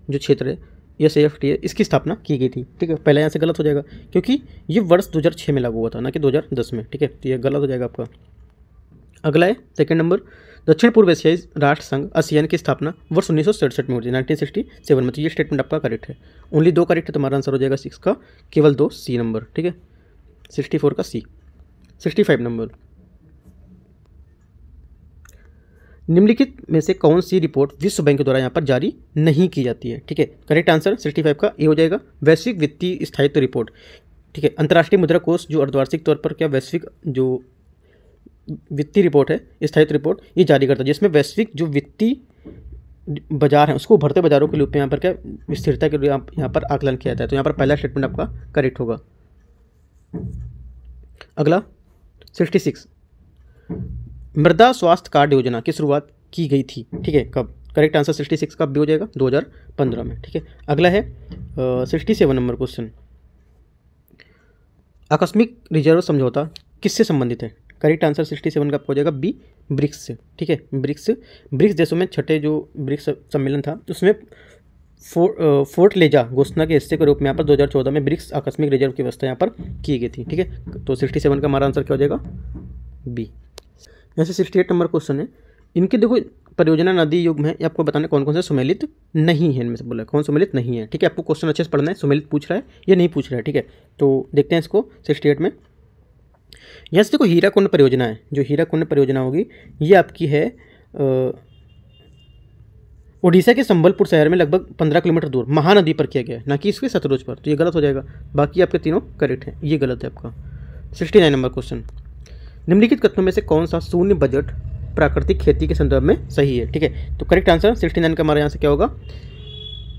जो क्षेत्र है, ये CFTA है, इसकी स्थापना की गई थी, ठीक है। पहले यहाँ से गलत हो जाएगा क्योंकि ये वर्ष 2006 में लागू हुआ था, ना कि 2010 में, ठीक है। तो ये गलत हो जाएगा आपका। अगला है सेकंड नंबर, दक्षिण पूर्व एशियाई राष्ट्र संघ ASEAN की स्थापना वर्ष 1967 में हुई थी, 1967 में। तो ये स्टेटमेंट आपका करेक्ट है। ओनली 2 करेक्ट है, तुम्हारा आंसर हो जाएगा 6 का, केवल 2 सी नंबर, ठीक है। 64 का सी। 65 नंबर, निम्नलिखित में से कौन सी रिपोर्ट विश्व बैंक द्वारा यहाँ पर जारी नहीं की जाती है, ठीक है। करेक्ट आंसर 65 का ए हो जाएगा, वैश्विक वित्तीय स्थायित्व रिपोर्ट, ठीक है। अंतर्राष्ट्रीय मुद्रा कोष जो अर्धवार्षिक तौर पर क्या वैश्विक जो वित्तीय रिपोर्ट है, स्थायित्व रिपोर्ट, ये जारी करता है, जिसमें वैश्विक जो वित्तीय बाजार है उसको उभरते बाजारों के रूप में यहाँ पर क्या स्थिरता के लिए यहाँ पर आकलन किया जाता है। तो यहाँ पर पहला स्टेटमेंट आपका करेक्ट होगा। अगला 66, मृदा स्वास्थ्य कार्ड योजना की शुरुआत की गई थी, ठीक है, कब। करेक्ट आंसर 66 का बी हो जाएगा, 2015 में, ठीक है। अगला है 67 नंबर क्वेश्चन, आकस्मिक रिजर्व समझौता किससे संबंधित है। करेक्ट आंसर 67 का हो जाएगा बी, ब्रिक्स से, ठीक है। ब्रिक्स देशों में छठे जो ब्रिक्स सम्मेलन था उसमें फोर्ट लेजा घोषणा के हिस्से के रूप में यहाँ पर 2014 में ब्रिक्स आकस्मिक रिजर्व की व्यवस्था यहाँ पर की गई थी, ठीक है। तो 67 का हमारा आंसर क्या हो जाएगा, बी। यहाँ से 68 नंबर क्वेश्चन है, इनके देखो परियोजना नदी युग में आपको बताना कौन कौन से सुमेलित नहीं है, इनमें से बोला कौन सुमेलित नहीं है, ठीक है। आपको क्वेश्चन अच्छे से पढ़ना है, सुमेलित पूछ रहा है या नहीं पूछ रहा है, ठीक है। तो देखते हैं इसको 68 में। यहाँ से देखो हीराकुंड परियोजना है, जो हीराकुंड परियोजना होगी ये आपकी है ओडिशा के संबलपुर शहर में लगभग 15 किलोमीटर दूर महानदी पर किया गया है, ना कि इसके सतलुज पर। तो ये गलत हो जाएगा, बाकी आपके तीनों करेक्ट हैं, ये गलत है आपका। 69 नंबर क्वेश्चन, निम्नलिखित कथनों में से कौन सा शून्य बजट प्राकृतिक खेती के संदर्भ में सही है, ठीक है। तो करेक्ट आंसर 69 का हमारे यहाँ से क्या होगा,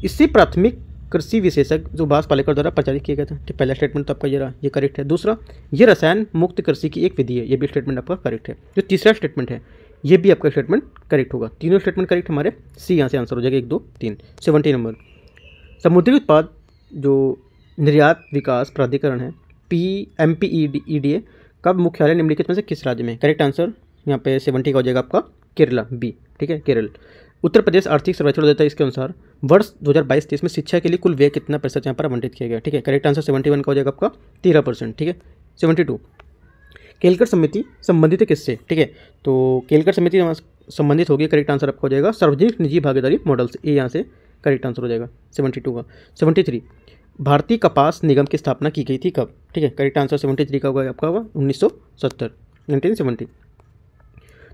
इससे प्राथमिक कृषि विशेषज्ञ जो बास पालेकर द्वारा प्रचारित किया गया था, ठीक। पहला स्टेटमेंट तो आपका ये रहा, ये करेक्ट है। दूसरा, ये रसायन मुक्त कृषि की एक विधि है, ये भी स्टेटमेंट आपका करेक्ट है। जो तीसरा स्टेटमेंट है ये भी आपका स्टेटमेंट करेक्ट होगा। तीनों स्टेटमेंट करेक्ट हमारे, सी यहाँ से आंसर हो जाएगा 1, 2, 3। 70 नंबर, समुद्री उत्पाद जो निर्यात विकास प्राधिकरण है MPEDA का मुख्यालय निम्नलिखित में से किस राज्य में। करेक्ट आंसर यहाँ पे 70 का हो जाएगा आपका केरला, बी, ठीक है, केरल। उत्तर प्रदेश आर्थिक सर्वेक्षण देता है इसके अनुसार वर्ष 2022-23 में शिक्षा के लिए कुल व्यय कितना प्रतिशत यहाँ पर आवंटित किया गया, ठीक है। करेक्ट आंसर 71 का हो जाएगा आपका 13%, ठीक है। 72, केलकर समिति संबंधित है किससे, ठीक है। तो केलकर समिति संबंधित होगी, करेक्ट आंसर आपका हो जाएगा सार्वजनिक निजी भागीदारी मॉडल से, ये यहाँ से करेक्ट आंसर हो जाएगा 72 का। 73, भारतीय कपास निगम की स्थापना की गई थी कब, ठीक है। करेक्ट आंसर 73 का होगा आपका होगा 1970।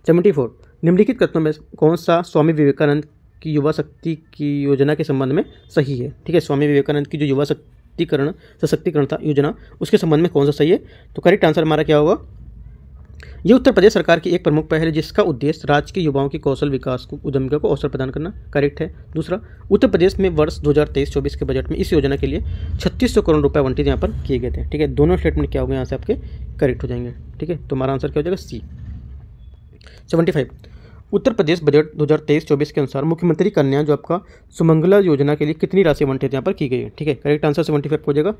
74, निम्नलिखित कथनों में कौन सा स्वामी विवेकानंद की युवा शक्ति की योजना के संबंध में सही है, ठीक है। स्वामी विवेकानंद की जो युवा सशक्तिकरण था योजना, उसके संबंध में कौन सा सही है। तो करेक्ट आंसर हमारा क्या होगा, ये उत्तर प्रदेश सरकार की एक प्रमुख पहल है जिसका उद्देश्य राज्य के युवाओं के कौशल विकास को उद्यमिता को अवसर प्रदान करना, करेक्ट है। दूसरा, उत्तर प्रदेश में वर्ष 2023-24 के बजट में इस योजना के लिए 3600 करोड़ रुपए आवंटित यहाँ पर किए गए थे, ठीक है। दोनों स्टेटमेंट क्या हो गए यहाँ से आपके करेक्ट हो जाएंगे, ठीक है। तो हमारा आंसर क्या हो जाएगा, सी। 75, उत्तर प्रदेश बजट 2023-24 के अनुसार मुख्यमंत्री कन्या जो आपका सुमंगला योजना के लिए कितनी राशि आवंटित यहाँ पर की गई है, ठीक है। करेक्ट आंसर 75 हो जाएगा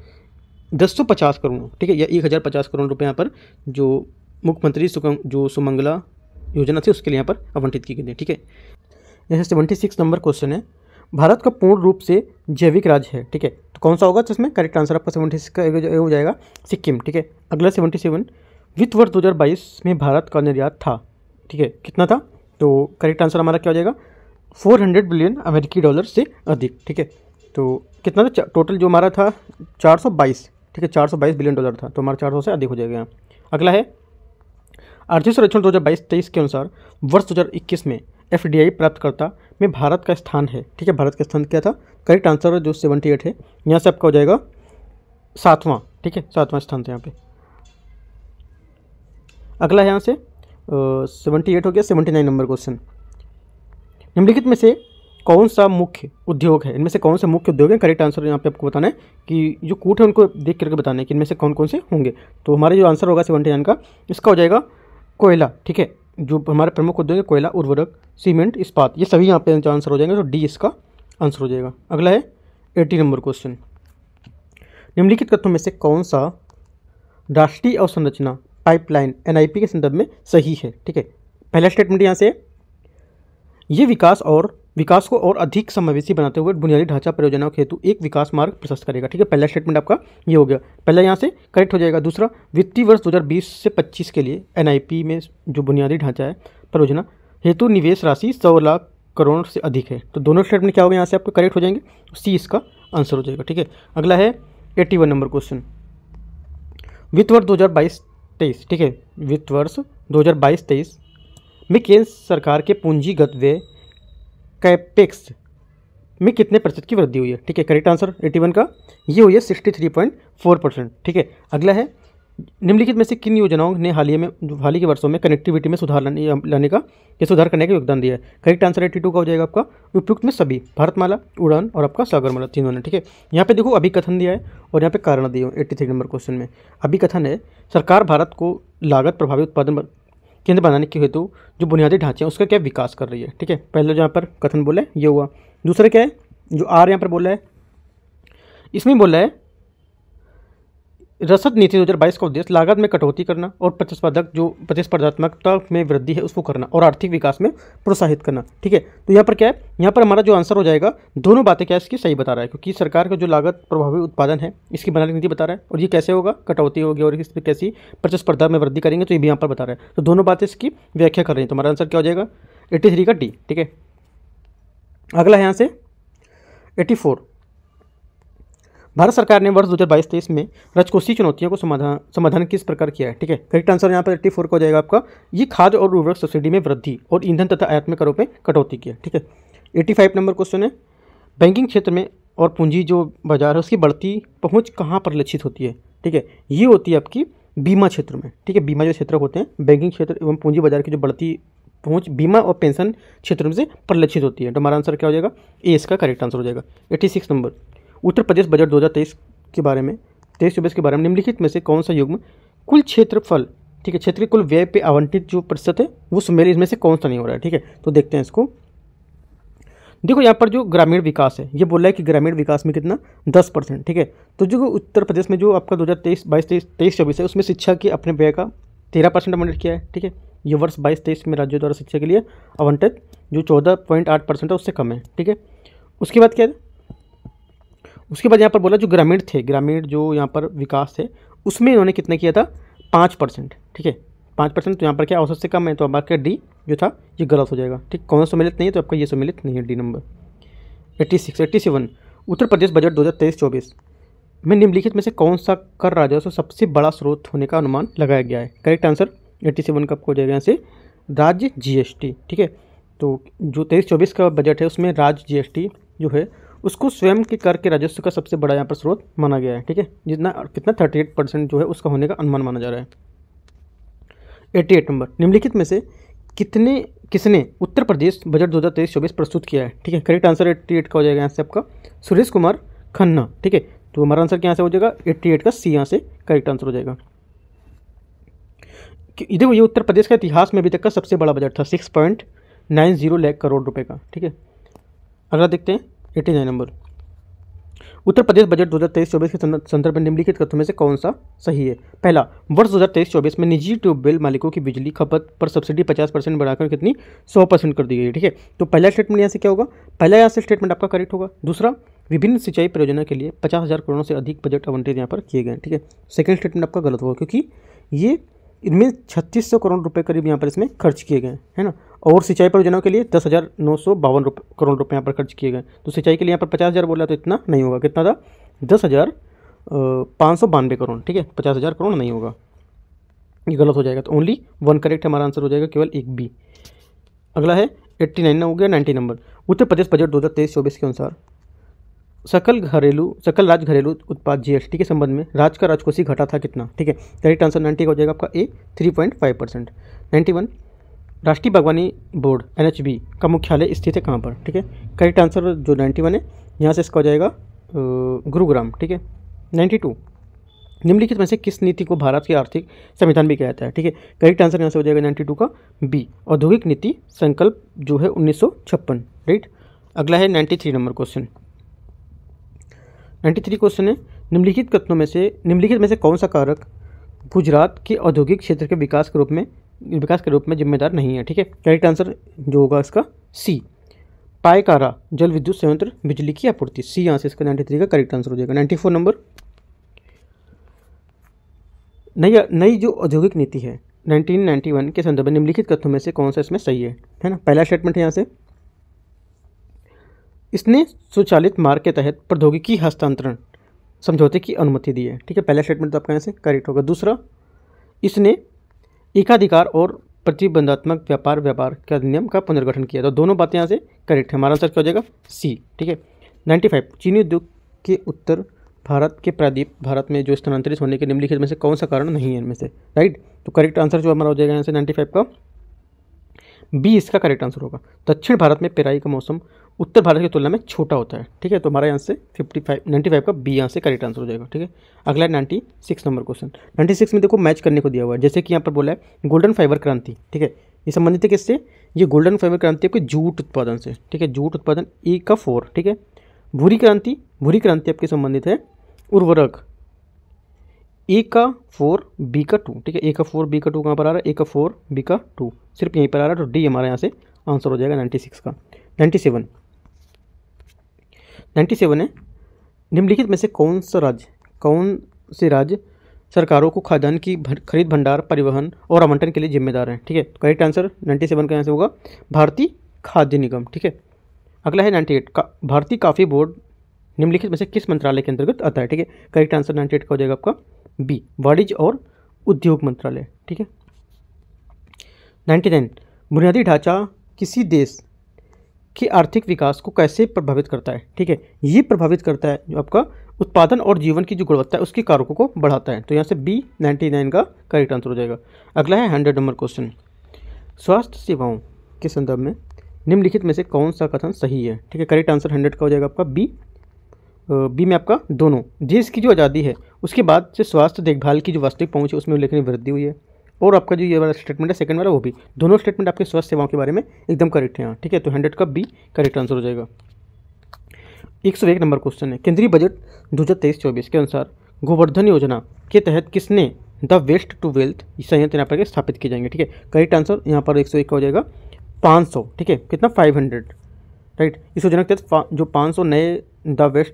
1050 करोड़, ठीक है, या 1050 करोड़ रुपये यहाँ पर जो मुख्यमंत्री जो सुमंगला योजना थी उसके लिए यहाँ पर आवंटित की गई थी, ठीक है। जैसे 76 नंबर क्वेश्चन है, भारत का पूर्ण रूप से जैविक राज्य है, ठीक है। तो कौन सा होगा जिसमें करेक्ट आंसर आपका 76 का हो जाएगा सिक्किम, ठीक है। अगला 77, वित्त वर्ष 2022 में भारत का निर्यात था, ठीक है, कितना था। तो करेक्ट आंसर हमारा क्या हो जाएगा 400 बिलियन अमेरिकी डॉलर से अधिक, ठीक है। तो कितना था टोटल जो हमारा था 422, ठीक है, 422 बिलियन डॉलर था, तो हमारा 400 से अधिक हो जाएगा यहाँ। अगला है आर्थिक सर्वेक्षण 2022-23 के अनुसार वर्ष 2021 में FDI प्राप्तकर्ता में भारत का स्थान है, ठीक है, भारत का स्थान क्या था, करेक्ट आंसर जो 78 है, यहाँ से आपका हो जाएगा 7वां, ठीक है, 7वां स्थान था यहाँ पे। अगला है यहाँ से 78 हो गया, 79 नंबर क्वेश्चन, निम्नलिखित में से कौन सा मुख्य उद्योग है, इनमें से कौन से मुख्य उद्योग है, करेक्ट आंसर यहाँ पे आपको बताना है कि जो कूट है उनको देख करके बताना है कि इनमें से कौन कौन से होंगे। तो हमारे जो आंसर होगा 79 का, इसका हो जाएगा कोयला, ठीक है, जो हमारे प्रमुख उद्योग है कोयला, उर्वरक, सीमेंट, इस्पात, ये सभी यहाँ पे आंसर हो जाएंगे, तो डी इसका आंसर हो जाएगा। अगला है 80 नंबर क्वेश्चन, निम्नलिखित तत्वों में से कौन सा राष्ट्रीय अवसंरचना पाइपलाइन NIP के संदर्भ में सही है, ठीक है। पहला स्टेटमेंट यहाँ से, ये विकास को और अधिक समावेशी बनाते हुए बुनियादी ढांचा परियोजनाओं के हेतु एक विकास मार्ग प्रशस्त करेगा, ठीक है, पहला स्टेटमेंट आपका ये हो गया, पहला यहाँ से करेक्ट हो जाएगा। दूसरा, वित्तीय वर्ष 2020 से 25 के लिए NIP में जो बुनियादी ढांचा है परियोजना हेतु निवेश राशि 100 लाख करोड़ से अधिक है, तो दोनों स्टेटमेंट क्या होगा यहाँ से आपको करेक्ट हो जाएंगे, सी इसका आंसर हो जाएगा, ठीक है। अगला है 81 नंबर क्वेश्चन, वित्त वर्ष 2022-23, ठीक है, वित्त वर्ष 2022-23 में केंद्र सरकार के पूंजीगत व्यय कैपेक्स में कितने प्रतिशत की वृद्धि हुई है, ठीक है, करेक्ट आंसर 81 का ये हुई है 63.4%, ठीक है। अगला है निम्नलिखित में से किन योजनाओं ने हाल ही के वर्षों में कनेक्टिविटी में सुधार लाने का या सुधार करने का योगदान दिया है, करेक्ट आंसर 82 का हो जाएगा आपका, उपयुक्त में सभी, भारतमाला, उड़ान और आपका सागरमाला, तीनों ने, ठीक है। यहाँ पे देखो अभिकथन दिया है और यहाँ पे कारण दिए हैं 83 नंबर क्वेश्चन में। अभिकथन है, सरकार भारत को लागत प्रभावी उत्पादन केंद्र बनाने के हेतु जो बुनियादी ढांचे हैं उसका क्या विकास कर रही है, ठीक है, पहले जो यहाँ पर कथन बोला है ये हुआ। दूसरा क्या है, जो आर यहाँ पर बोला है, इसमें बोला है रसद नीति 2022 का उद्देश्य लागत में कटौती करना और प्रतिस्पर्धात्मकता में वृद्धि है उसको करना और आर्थिक विकास में प्रोत्साहित करना, ठीक है। तो यहाँ पर क्या है, यहाँ पर हमारा जो आंसर हो जाएगा, दोनों बातें क्या इसकी सही बता रहा है, क्योंकि सरकार का जो लागत प्रभावी उत्पादन है इसकी बनाने की नीति बता रहा है, और ये कैसे होगा, कटौती होगी और इस पर कैसी प्रतिस्पर्धा में वृद्धि करेंगे, तो ये भी यहाँ पर बता रहा है, तो दोनों बातें इसकी व्याख्या कर रही हैं, तो हमारा आंसर क्या हो जाएगा 83 का डी, ठीक है। अगला है यहाँ से 84, भारत सरकार ने वर्ष 2022-23 में राजकोषीय चुनौतियों को समाधान किस प्रकार किया है, ठीक है, करेक्ट आंसर यहाँ पर 84 का हो जाएगा आपका, ये खाद्य और उर्वरक सब्सिडी में वृद्धि और ईंधन तथा आयात में करों में कटौती की है, ठीक है। 85 नंबर क्वेश्चन है, बैंकिंग क्षेत्र में और पूंजी जो बाजार है उसकी बढ़ती पहुँच कहाँ परिलक्षित होती है, ठीक है, ये होती है आपकी बीमा क्षेत्र में, ठीक है, बीमा जो क्षेत्र होते हैं, बैंकिंग क्षेत्र एवं पूंजी बाजार की जो बढ़ती पहुँच बीमा और पेंशन क्षेत्र में से परिलक्षित होती है, तो हमारा आंसर क्या हो जाएगा, ए इसका करेक्ट आंसर हो जाएगा। 86 नंबर, उत्तर प्रदेश बजट 2023 के बारे में 23-24 के बारे में निम्नलिखित में से कौन सा युग्म कुल क्षेत्रफल, ठीक है, क्षेत्र के कुल व्यय पे आवंटित जो प्रतिशत है वो सुमेल इसमें से कौन सा नहीं हो रहा है, ठीक है। तो देखते हैं इसको, देखो यहाँ पर जो ग्रामीण विकास है ये बोल रहा है कि ग्रामीण विकास में कितना 10%, ठीक है। तो जो उत्तर प्रदेश में जो आपका 2023-24 है उसमें शिक्षा के अपने व्यय का 13% आवंटित किया है, ठीक है, ये वर्ष 22-23 में राज्यों द्वारा शिक्षा के लिए आवंटित जो 14.8% है उससे कम है, ठीक है। उसके बाद क्या है, उसके बाद यहाँ पर बोला जो ग्रामीण जो यहाँ पर विकास है उसमें इन्होंने कितना किया था 5%, ठीक है, 5%, तो यहाँ पर क्या औसत से कम है, तो आपका डी जो था ये गलत हो जाएगा, ठीक, कौन सा सम्मिलित नहीं है, तो आपका ये सम्मिलित नहीं है, D number. 87 Uttar Pradesh budget 2023-24 में निम्नलिखित में से कौन सा कर राजस्व सबसे बड़ा स्रोत होने का अनुमान लगाया गया है, करेक्ट आंसर 87 का आपको हो जाएगा यहाँ से राज्य GST, ठीक है। तो जो 23-24 का बजट है उसमें राज्य GST जो है उसको स्वयं के कर के राजस्व का सबसे बड़ा यहाँ पर स्रोत माना गया है, ठीक है, जितना कितना 38% जो है उसका होने का अनुमान माना जा रहा है। 88 नंबर, निम्नलिखित में से किसने उत्तर प्रदेश बजट 2023-24 प्रस्तुत किया है, ठीक है, करेक्ट आंसर 88 का हो जाएगा यहाँ से आपका सुरेश कुमार खन्ना, ठीक है। तो हमारा आंसर क्या से हो जाएगा 88 का सी यहाँ से करेक्ट आंसर हो जाएगा। देखो ये उत्तर प्रदेश का इतिहास में अभी तक का सबसे बड़ा बजट था 6.90 लाख करोड़ रुपए का, ठीक है। अगला देखते हैं 89 नंबर, उत्तर प्रदेश बजट 2023-24 के संदर्भ में निम्नलिखित कथनों में से कौन सा सही है। पहला, वर्ष 2023-24 में निजी ट्यूबवेल मालिकों की बिजली खपत पर सब्सिडी 50% बढ़ाकर कितनी 100% कर दी गई है, ठीक है। तो पहला स्टेटमेंट यहाँ से क्या होगा, पहला यहाँ से स्टेटमेंट आपका करेक्ट होगा। दूसरा, विभिन्न सिंचाई परियोजना के लिए 50,000 करोड़ से अधिक बजट आवंटित यहाँ पर किए गए, ठीक है। सेकंड स्टेटमेंट आपका गलत होगा क्योंकि ये इनमें 3600 करोड़ रुपए करीब यहाँ पर इसमें खर्च किए गए है ना। और सिंचाई परियोजनाओं के लिए 10,952 करोड़ रुपए यहाँ पर खर्च किए गए। तो सिंचाई के लिए यहाँ पर 50,000 बोला तो इतना नहीं होगा, कितना था 10,592 करोड़, ठीक है 50,000 करोड़ नहीं होगा, ये गलत हो जाएगा। तो ओनली 1 करेक्ट हमारा आंसर हो जाएगा, केवल एक बी। अगला है 89 हो गया 90 नंबर। उत्तर प्रदेश बजट 2023-24 के अनुसार सकल राज्य घरेलू उत्पाद जीएसटी के संबंध में राज्य का राजकोषीय घाटा था कितना, ठीक है। करेक्ट आंसर 90 का हो जाएगा आपका ए 3.5%। 91 राष्ट्रीय बागवानी बोर्ड NHB का मुख्यालय स्थित है कहाँ पर, ठीक है। करेक्ट आंसर जो 91 है यहाँ से इसका हो जाएगा गुरुग्राम, ठीक है। 92 निम्नलिखित में से किस नीति को भारत के आर्थिक संविधान भी कहा जाता है, ठीक है। करेक्ट आंसर यहाँ से हो जाएगा 92 का बी औद्योगिक नीति संकल्प जो है 1956, राइट। अगला है 93 नंबर क्वेश्चन। 93 क्वेश्चन है निम्नलिखित में से कौन सा कारक गुजरात के औद्योगिक क्षेत्र के विकास के रूप में जिम्मेदार नहीं है, ठीक है। करेक्ट आंसर जो होगा इसका सी पायकारा जल विद्युत संयंत्र बिजली की आपूर्ति, सी यहाँ से इसका 93 का करेक्ट आंसर हो जाएगा। 94 नंबर नई जो औद्योगिक नीति है 1991 के संदर्भ में निम्नलिखित कथनों में से कौन सा इसमें सही है ना। पहला स्टेटमेंट है यहाँ से, इसने स्वचालित मार्ग के तहत प्रौद्योगिकी हस्तांतरण समझौते की अनुमति दी है, ठीक है। पहला स्टेटमेंट तो आपका यहाँ से करेक्ट होगा। दूसरा, इसने एकाधिकार और प्रतिबंधात्मक व्यापार के अधिनियम का पुनर्गठन किया। तो दोनों बातें यहाँ से करेक्ट है, हमारा आंसर क्या हो जाएगा सी, ठीक है। 95 चीनी उद्योग के उत्तर भारत के प्रायद्वीप भारत में जो स्थानांतरित होने के निम्नलिखित में से कौन सा कारण नहीं है इनमें से, राइट। तो करेक्ट आंसर जो हमारा हो जाएगा यहाँ से 95 का बी इसका करेक्ट आंसर होगा। दक्षिण भारत में पेराई का मौसम उत्तर भारत की तुलना में छोटा होता है, ठीक है। तो हमारा यहाँ से 95 का बी यहाँ से करेक्ट आंसर हो जाएगा, ठीक है। अगला है 96 नंबर क्वेश्चन। 96 में देखो मैच करने को दिया हुआ है, जैसे कि यहाँ पर बोला है गोल्डन फाइबर क्रांति, ठीक है। ये संबंधित है किससे, ये गोल्डन फाइबर क्रांति आपके जूट उत्पादन से, ठीक है। जूट उत्पादन ए का 4, ठीक है। भूरी क्रांति आपके संबंधित है उर्वरक ए का 4 बी का 2, ठीक है। ए का 4 बी का 2 कहाँ पर आ रहा है, ए का 4 बी का 2 सिर्फ यहीं पर आ रहा है। तो डी हमारे यहाँ से आंसर हो जाएगा 96 का। 97 है निम्नलिखित में से कौन से राज्य सरकारों को खाद्यान्न की खरीद भंडार परिवहन और आवंटन के लिए जिम्मेदार हैं, ठीक है। करेक्ट आंसर 97 का यहाँ से होगा भारतीय खाद्य निगम, ठीक है। अगला है 98 भारतीय कॉफी बोर्ड निम्नलिखित में से किस मंत्रालय के अंतर्गत आता है, ठीक है। करेक्ट आंसर 98 का हो जाएगा आपका बी वाणिज्य और उद्योग मंत्रालय, ठीक है। 99 बुनियादी ढांचा किसी देश के आर्थिक विकास को कैसे प्रभावित करता है, ठीक है। ये प्रभावित करता है जो आपका उत्पादन और जीवन की जो गुणवत्ता है उसके कारकों को बढ़ाता है। तो यहाँ से बी 99 का करेक्ट आंसर हो जाएगा। अगला है 100 नंबर क्वेश्चन। स्वास्थ्य सेवाओं के संदर्भ में निम्नलिखित में से कौन सा कथन सही है, ठीक है। करेक्ट आंसर 100 का हो जाएगा आपका बी में आपका दोनों देश की जो आज़ादी है उसके बाद से स्वास्थ्य देखभाल की जो वास्तविक पहुंच है उसमें उल्लेखनीय वृद्धि हुई है। और आपका जो ये वाला स्टेटमेंट है सेकंड वाला वो भी, दोनों स्टेटमेंट आपके स्वास्थ्य सेवाओं के बारे में एकदम करेक्ट है यहाँ, ठीक है। तो 100 का बी करेक्ट आंसर हो जाएगा। 101 नंबर क्वेश्चन है केंद्रीय बजट 2023-24 के अनुसार गोवर्धन योजना के तहत किसने द वेस्ट टू वेल्थ संयंत्र यहाँ पर स्थापित किए जाएंगे, ठीक है। करेक्ट आंसर यहाँ पर 101 का हो जाएगा 500, ठीक है। कितना 500, राइट। इस योजना के तहत जो 500 नए द वेस्ट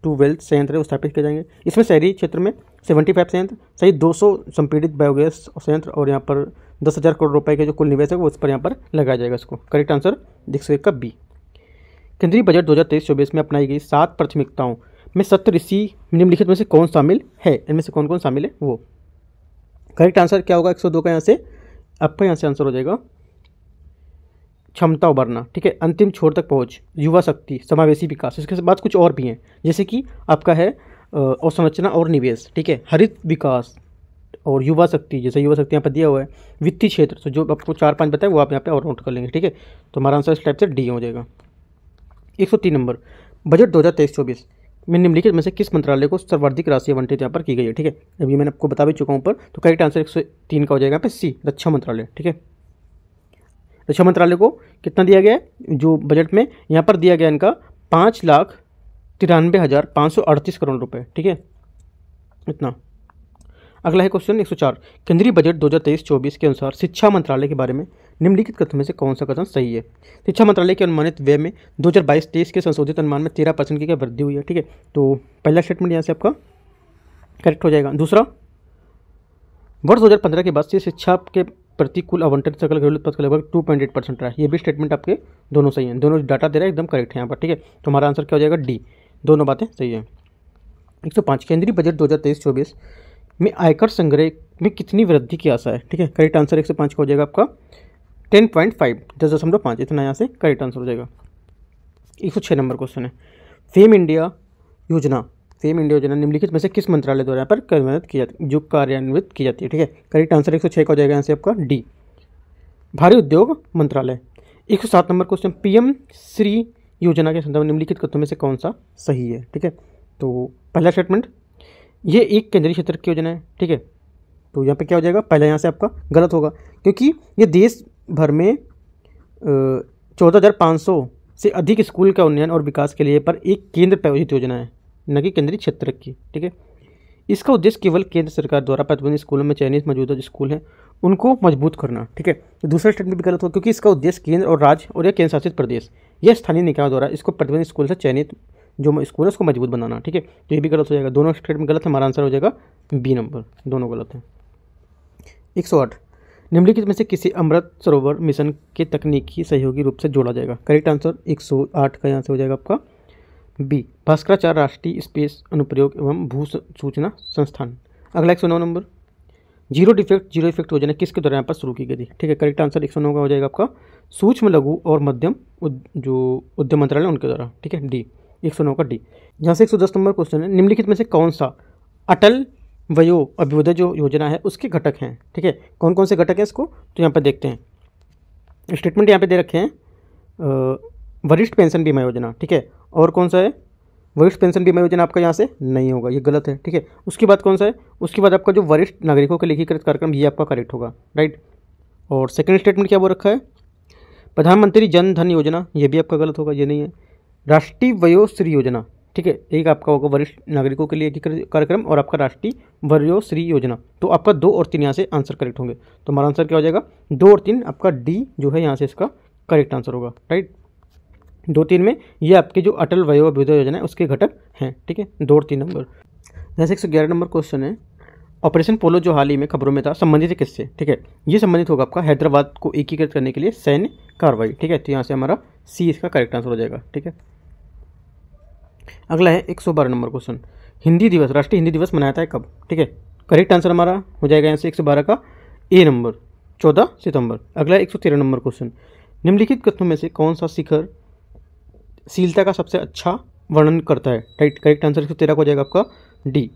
टू वेल्थ संयंत्र वो स्थापित किए जाएंगे। इसमें शहरी क्षेत्र में 75 संयंत्र सही 200 संपीड़ित बायोगैस संयंत्र और यहाँ पर 10,000 करोड़ रुपए के जो कुल निवेश है वो उस पर यहाँ पर लगाया जाएगा इसको। करेक्ट आंसर 101 का बी। केंद्रीय बजट 2023-24 में अपनाई गई 7 प्राथमिकताओं में सप्तऋषि निम्नलिखित में से कौन शामिल है, इनमें से कौन कौन शामिल है वो। करेक्ट आंसर क्या होगा 102 का यहाँ से आपका यहाँ से आंसर हो जाएगा क्षमता उभरना, ठीक है। अंतिम छोर तक पहुंच, युवा शक्ति, समावेशी विकास। इसके बाद कुछ और भी हैं जैसे कि आपका है अवसंरचना और निवेश, ठीक है। हरित विकास और युवा शक्ति, जैसे युवा शक्ति यहाँ पर दिया हुआ है। वित्तीय क्षेत्र, तो जो आपको 4-5 बताए वो आप यहाँ पे और नोट कर लेंगे, ठीक है। तो हमारा आंसर इस टाइप से डी हो जाएगा। 103 नंबर बजट 2023-24 में निम्नलिखित में से किस मंत्रालय को सर्वाधिक राशि आवंटित यहाँ पर की गई है, ठीक है। अभी मैंने आपको बता भी चुका हूँ ऊपर। तो करेक्ट आंसर 103 का हो जाएगा यहाँ पे सी रक्षा मंत्रालय, ठीक है। रक्षा मंत्रालय को कितना दिया गया है जो बजट में यहाँ पर दिया गया इनका 5,93,538 करोड़ रुपए, ठीक है इतना। अगला है क्वेश्चन 104 केंद्रीय बजट 2023-24 के अनुसार शिक्षा मंत्रालय के बारे में निम्नलिखित कथन में से कौन सा कथन सही है। शिक्षा मंत्रालय के अनुमानित व्यय में 2022-23 के संशोधित अनुमान में 13% की वृद्धि हुई है, ठीक है। तो पहला स्टेटमेंट यहाँ से आपका करेक्ट हो जाएगा। दूसरा वर्ष 2015 के बाद से शिक्षा के प्रतिकूल आवंटन सकल घरेलू उत्पाद का लगभग 2.8% रहा है। ये भी स्टेटमेंट आपके दोनों सही हैं, दोनों डाटा दे रहा है एकदम करेक्ट है यहाँ पर, ठीक है। तो हमारा आंसर क्या हो जाएगा, डी, दोनों बातें सही है। 105 केंद्रीय बजट 2023-24 में आयकर संग्रह में कितनी वृद्धि की आशा है, ठीक है। करेक्ट आंसर 105 का हो जाएगा आपका 10.5, 10.5, इतना यहाँ से करेक्ट आंसर हो जाएगा। 106 नंबर क्वेश्चन है, फेम इंडिया योजना निम्नलिखित में से किस मंत्रालय द्वारा यहाँ पर कार्यान्वित की जाती है, ठीक है। करेक्ट आंसर 106 का हो जाएगा यहाँ से आपका डी, भारी उद्योग मंत्रालय। 107 नंबर क्वेश्चन, पीएम श्री योजना के संदर्भ में निम्नलिखित कथनों में से कौन सा सही है, ठीक है। तो पहला स्टेटमेंट, ये एक केंद्रीय क्षेत्र की योजना है, ठीक है। तो यहाँ पे क्या हो जाएगा, पहला यहाँ से आपका गलत होगा, क्योंकि ये देश भर में 14,500 से अधिक स्कूल का उन्नयन और विकास के लिए पर एक केंद्र प्रायोजित योजना है, न कि केंद्रीय क्षेत्र की, ठीक है। इसका उद्देश्य केवल केंद्र सरकार द्वारा प्रतिबंधित स्कूलों में चयनित मौजूदा जो स्कूल हैं उनको मजबूत करना, ठीक है। तो दूसरा स्टेटमेंट भी गलत होगा, क्योंकि इसका उद्देश्य केंद्र और राज्य और या केंद्र शासित प्रदेश या स्थानीय निकाय द्वारा इसको प्रतिबंधित स्कूल से चयनित जो स्कूल है उसको मजबूत बनाना, ठीक है। तो ये भी गलत हो जाएगा, दोनों स्टेटमेंट गलत है, हमारा आंसर हो जाएगा बी नंबर, दोनों गलत है। 108 निम्नलिखित में से किसी अमृत सरोवर मिशन के तकनीकी सहयोगी रूप से जोड़ा जाएगा। करेक्ट आंसर 108 का यहाँ से हो जाएगा आपका बी, भास्कराचार्य राष्ट्रीय स्पेस अनुप्रयोग एवं भू सूचना संस्थान। अगला 109 नंबर, जीरो इफेक्ट योजना किसके द्वारा यहाँ पर शुरू की गई थी, ठीक है। करेक्ट आंसर 109 का हो जाएगा आपका सूक्ष्म लघु और मध्यम जो उद्यम मंत्रालय उनके द्वारा, ठीक है, डी, 109 का डी। यहाँ से 110 नंबर क्वेश्चन है, निम्नलिखित में से कौन सा अटल वयो अभ्युदय जो योजना है उसके घटक हैं, ठीक है। कौन कौन से घटक हैं इसको, तो यहाँ पर देखते हैं। स्टेटमेंट यहाँ पे दे रखे हैं, वरिष्ठ पेंशन बीमा योजना, ठीक है। और कौन सा है, वरिष्ठ पेंशन बीमा योजना आपका यहाँ से नहीं होगा, ये गलत है, ठीक है। उसके बाद कौन सा है, उसके बाद आपका जो वरिष्ठ नागरिकों के एकीकृत कार्यक्रम, ये आपका करेक्ट होगा, राइट। और सेकंड स्टेटमेंट क्या बोल रखा है, प्रधानमंत्री जन धन योजना, ये भी आपका गलत होगा, ये नहीं है। राष्ट्रीय वयोश्री योजना, ठीक है, एक आपका होगा वरिष्ठ नागरिकों के लिए एकीकृत कार्यक्रम और आपका राष्ट्रीय वयोश्री योजना। तो आपका 2 और 3 यहाँ से आंसर करेक्ट होंगे। तो हमारा आंसर क्या हो जाएगा, 2 और 3, आपका डी जो है यहाँ से इसका करेक्ट आंसर होगा, राइट। 2-3 में ये आपके जो अटल वयो अभ्युदय योजना है उसके घटक हैं, ठीक है, 2 और 3 नंबर। जैसे 111 नंबर क्वेश्चन है, ऑपरेशन पोलो जो हाल ही में खबरों में था, संबंधित है किससे, ठीक है। ये संबंधित होगा आपका हैदराबाद को एकीकृत करने के लिए सैन्य कार्रवाई, ठीक है। तो यहाँ से हमारा सी इसका करेक्ट आंसर हो जाएगा, ठीक है। अगला है 112 नंबर क्वेश्चन, हिंदी दिवस, राष्ट्रीय हिंदी दिवस मनाया था कब, ठीक है। करेक्ट आंसर हमारा हो जाएगा यहाँ से 112 का ए नंबर, 14 सितंबर। अगला है 113 नंबर क्वेश्चन, निम्नलिखित कथनों में से कौन सा शिखर शीलता का सबसे अच्छा वर्णन करता है, राइट। करेक्ट आंसर 113 हो जाएगा आपका डी,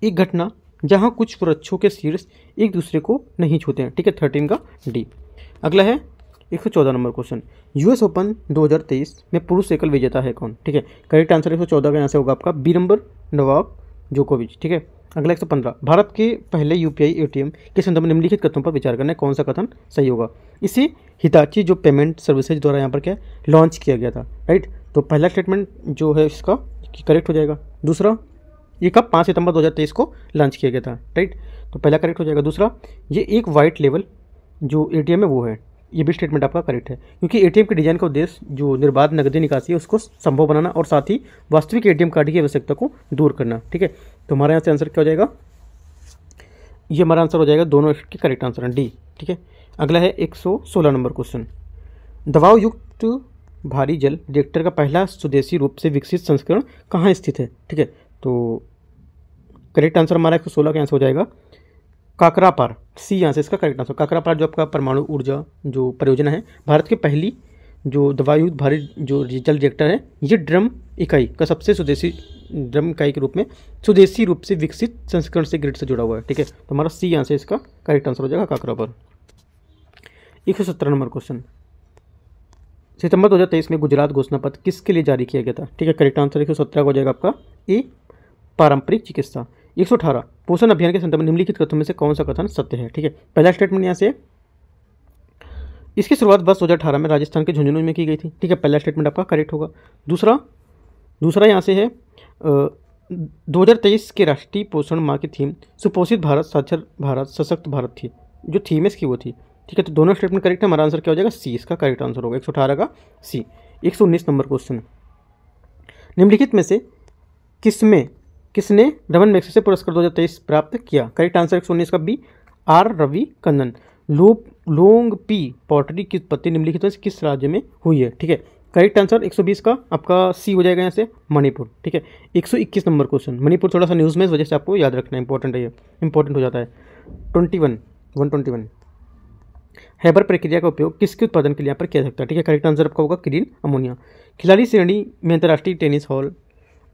एक घटना जहां कुछ वृक्षों के शीर्ष एक दूसरे को नहीं छूते हैं, ठीक है, 13 का डी। अगला है 114 नंबर क्वेश्चन, यूएस ओपन 2023 में पुरुष एकल विजेता है कौन, ठीक है। करेक्ट आंसर 114 का यहाँ से होगा आपका बी नंबर, नोवाक जोकोविच, ठीक है। अगला 115, भारत के पहले यूपीआई एटीएम के संदर्भ में निम्नलिखित कथनों पर विचार करना है, कौन सा कथन सही होगा। इसे हिताची जो पेमेंट सर्विसेज द्वारा यहाँ पर क्या लॉन्च किया गया था, राइट। तो पहला स्टेटमेंट जो है इसका करेक्ट हो जाएगा। दूसरा, ये कब 5 सितंबर 2023 को लॉन्च किया गया था, राइट। तो पहला करेक्ट हो जाएगा। दूसरा, ये एक वाइट लेवल जो एटीएम है वो है, ये भी स्टेटमेंट आपका करेक्ट है, क्योंकि एटीएम के डिजाइन का उद्देश्य जो निर्बाध नकदी निकासी है उसको संभव बनाना और साथ ही वास्तविक एटीएम कार्ड की आवश्यकता को दूर करना, ठीक है। तो हमारे यहाँ से आंसर क्या हो जाएगा, ये हमारा आंसर हो जाएगा, दोनों इसके करेक्ट आंसर हैं, डी, ठीक है। अगला है 116 नंबर क्वेश्चन, दबाव युक्त भारी जल रिएक्टर का पहला स्वदेशी रूप से विकसित संस्करण कहाँ स्थित है, ठीक है। तो करेक्ट आंसर हमारा 116 का आंसर हो जाएगा काकरापार, सी यहाँ से इसका करेक्ट आंसर। काकरापार जो आपका परमाणु ऊर्जा जो परियोजना है, भारत की पहली जो दबायुक्त भारी जो जल रिएक्टर है, ये ड्रम इकाई का सबसे स्वदेशी ड्रम इकाई के रूप में स्वदेशी रूप से विकसित संस्करण से ग्रिड से जुड़ा हुआ है, ठीक है। तो हमारा सी यहाँ से इसका करेक्ट आंसर हो जाएगा काकरापार। 117 नंबर क्वेश्चन, सितंबर 2023 में गुजरात घोषणा पत्र किसके लिए जारी किया गया था, ठीक है। करेक्ट आंसर 117 हो जाएगा आपका ए, पारंपरिक चिकित्सा। 118 पोषण अभियान के संदर्भ में निम्नलिखित कथनों में से कौन सा कथन सत्य है, ठीक है। पहला स्टेटमेंट यहाँ से, इसकी शुरुआत वर्ष 2018 में राजस्थान के झुंझुनू में की गई थी, ठीक है। पहला स्टेटमेंट आपका करेक्ट होगा। दूसरा यहाँ से है 2023 के राष्ट्रीय पोषण माह की थीम सुपोषित भारत, साक्षर भारत, सशक्त भारत थी, जो थीम इसकी वो थी, ठीक है। तो दोनों स्टेटमेंट करेक्ट है, हमारा आंसर क्या हो जाएगा, सी इसका करेक्ट आंसर होगा, 118 का सी। 119 नंबर क्वेश्चन, निम्नलिखित में से किसमें किसने रमन मैग्सेसे पुरस्कार 2023 प्राप्त किया? करेक्ट आंसर 119 का B, R Ravi Kannan. Longpi pottery की उत्पत्ति निम्नलिखित में से किस राज्य में हुई है? ठीक है, करेक्ट आंसर 120 का आपका सी हो जाएगा यहाँ से, मणिपुर। ठीक है, 121 नंबर क्वेश्चन, मणिपुर थोड़ा सा न्यूज़ में इस वजह से आपको याद रखना इंपॉर्टेंट है, ये इंपॉर्टेंट हो जाता है। 121 हैबर प्रक्रिया का उपयोग किसके उत्पादन के लिए यहाँ पर किया जाता है? ठीक है, करेक्ट आंसर आपका होगा ग्रीन अमोनिया। खिलाड़ी श्रेणी में अंतर्राष्ट्रीय टेनिस हॉल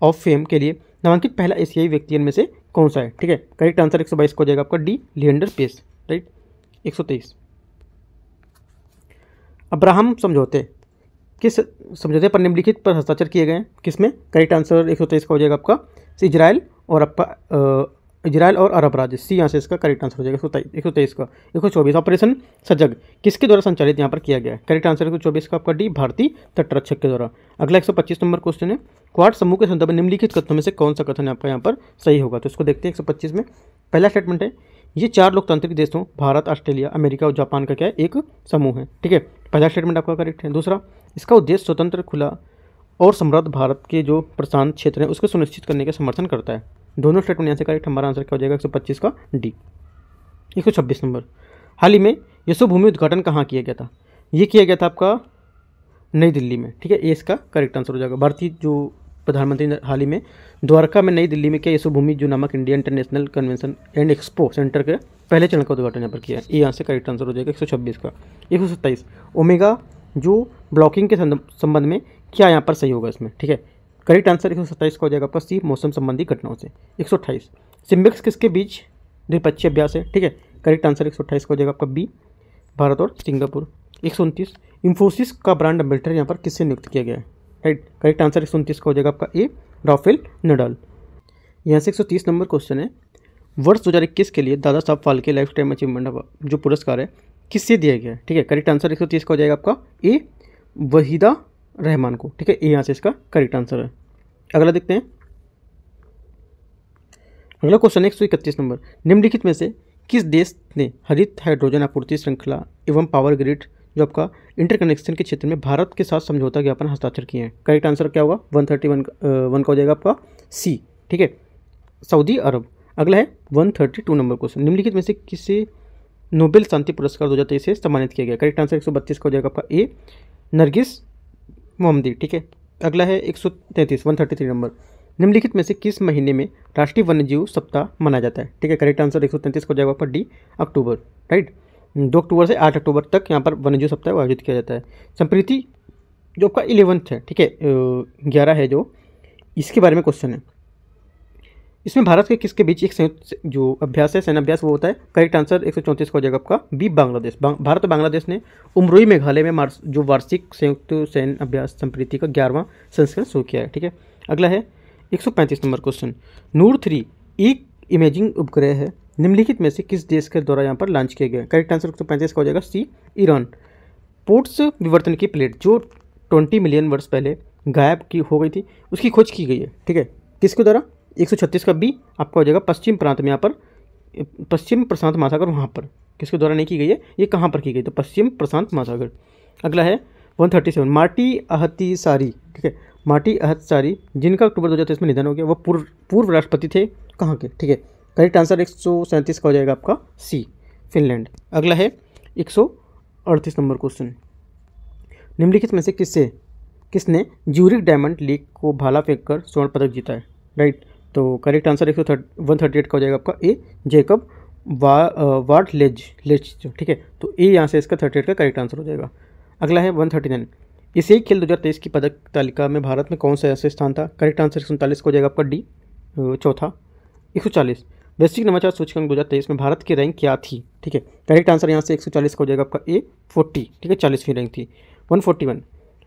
ऑफ फेम के लिए नामांकित पहला एशियाई व्यक्ति इनमें से कौन सा है? ठीक है, करेक्ट आंसर 122 को हो जाएगा आपका D, Leander Paes. Right, 123 Abraham समझौते किस समझौते पर निम्नलिखित पर हस्ताक्षर किए गए हैं? किसमें? करेक्ट आंसर 123 का हो जाएगा आपका इजराइल और इजराइल और अरब राज्य, सी यहाँ से इसका करेक्ट आंसर हो जाएगा 123 का। 124 ऑपरेशन सजग किसके द्वारा संचालित यहाँ पर किया गया है? करेक्ट आंसर 124 का आपका डी, भारतीय तटरक्षक के द्वारा। अगला 125 नंबर क्वेश्चन है, क्वाड समूह के संदर्भ में निम्नलिखित कथनों में से कौन सा कथन आपका यहाँ पर सही होगा? तो इसको देखते हैं 125 में। पहला स्टेटमेंट है, ये 4 लोकतांत्रिक देशों भारत, ऑस्ट्रेलिया, अमेरिका और जापान का क्या है? एक समूह है। ठीक है, पहला स्टेटमेंट आपका करेक्ट है। दूसरा, इसका उद्देश्य स्वतंत्र, खुला और समृद्ध भारत के जो प्रशांत क्षेत्र है उसको सुनिश्चित करने का समर्थन करता है। दोनों स्टेटमेंट यहाँ से करेक्ट, हमारा आंसर क्या हो जाएगा? 125 का डी। 126 नंबर, हाल ही में यशोभूमि उद्घाटन कहाँ किया गया था? ये किया गया था आपका नई दिल्ली में। ठीक है, ये इसका करेक्ट आंसर हो जाएगा। भारतीय जो प्रधानमंत्री ने हाल ही में द्वारका में नई दिल्ली में क्या यशोभूमि जो नामक India international convention and expo centre के पहले चरण का उद्घाटन यहाँ पर किया है। ये यहाँ से करेक्ट आंसर हो जाएगा 126 का। 127 ओमेगा जो ब्लॉकिंग के संबंध में क्या यहाँ पर सही होगा इसमें? ठीक है, करेक्ट आंसर 127 का हो जाएगा आपका सी, मौसम संबंधी घटनाओं से। 128 सिम्बिक्स किसके बीच द्विपक्षीय अभ्यास है? ठीक है, करेक्ट आंसर 128 का हो जाएगा आपका बी, भारत और सिंगापुर। 129 इंफोसिस का ब्रांड एम्बेसडर यहाँ पर किससे नियुक्त किया गया है? राइट, करेक्ट आंसर 129 का हो जाएगा आपका ए, राफेल नडाल। यहाँ से 130 नंबर क्वेश्चन है, वर्ष 2021 के लिए Dada Saheb Phalke life time achievement जो पुरस्कार है किससे दिया गया है? ठीक है, करेक्ट आंसर 130 का हो जाएगा आपका ए, वहीदा रहमान को। ठीक है, ए यहाँ से इसका करेक्ट आंसर है। अगला देखते हैं, अगला क्वेश्चन 131 नंबर, निम्नलिखित में से किस देश ने हरित हाइड्रोजन आपूर्ति श्रृंखला एवं पावर ग्रिड जो आपका इंटरकनेक्शन के क्षेत्र में भारत के साथ समझौता ज्ञापन हस्ताक्षर किए हैं? करेक्ट आंसर क्या होगा? 131 का हो जाएगा आपका सी। ठीक है, सऊदी अरब। अगला है 132 नंबर क्वेश्चन, निम्नलिखित में से किसे नोबेल शांति पुरस्कार 2023 से सम्मानित किया गया? करेक्ट आंसर 132 का हो जाएगा आपका ए, नरगिस मोहम्मदी। ठीक है, अगला है 133 नंबर, निम्नलिखित में से किस महीने में राष्ट्रीय वन्यजीव सप्ताह मनाया जाता है? ठीक है, करेक्ट आंसर 133 को जाएगा आपका डी, अक्टूबर। राइट, 2 अक्टूबर से 8 अक्टूबर तक यहाँ पर वन्यजीव सप्ताह आयोजित किया जाता है। संप्रीति जो आपका 11th है, ठीक है 11 है जो, इसके बारे में क्वेश्चन है, इसमें भारत के किसके बीच एक संयुक्त जो अभ्यास है, सैन्य अभ्यास, वो होता है? करेक्ट आंसर 134 का हो जाएगा आपका बी, बांग्लादेश। भारत और बांग्लादेश ने उमरोई मेघालय में जो वार्षिक संयुक्त सैन्य अभ्यास संप्रीति का 11वां संस्करण शुरू किया है। ठीक है, अगला है 135 नंबर क्वेश्चन, नूर 3 एक इमेजिंग उपग्रह है, निम्नलिखित में से किस देश के द्वारा यहाँ पर लॉन्च किया गया? करेक्ट आंसर 135 का हो जाएगा सी, ईरान। पोर्ट्स विवर्तन की प्लेट जो 20 मिलियन वर्ष पहले गायब की हो गई थी, उसकी खोज की गई है। ठीक है, किसके द्वारा? 136 का बी आपका हो जाएगा पश्चिम प्रांत में, यहाँ पर पश्चिम प्रशांत महासागर, वहाँ पर किसके द्वारा नहीं की गई है? ये कहाँ पर की गई? तो पश्चिम प्रशांत महासागर। अगला है 137 मार्टी अहतिसारी। ठीक है, मार्टी अहतिसारी जिनका अक्टूबर 2023 में निधन हो गया, वो पूर्व राष्ट्रपति थे कहाँ के? ठीक है, करेक्ट आंसर 137 का हो जाएगा आपका सी, फिनलैंड। अगला है 138 नंबर क्वेश्चन, निम्नलिखित में से किसने ज्यूरिक डायमंड लीग को भाला फेंककर स्वर्ण पदक जीता है? राइट, तो करेक्ट आंसर 138 का हो जाएगा आपका ए, जैकब वार्टलेज। ठीक है, तो ए यहाँ से इसका 38 का करेक्ट आंसर हो जाएगा। अगला है 139 एशियाई खेल 2023 की पदक तालिका में भारत में कौन सा ऐसे स्थान था? करेक्ट आंसर 139 का हो जाएगा आपका डी, चौथा। 140 वैश्विक नवाचार सूचकांक 2023 में भारत की रैंक क्या थी? ठीक है, करेक्ट आंसर यहाँ से 140 का हो जाएगा आपका ए, 40। ठीक है, 40वीं रैंक थी। 141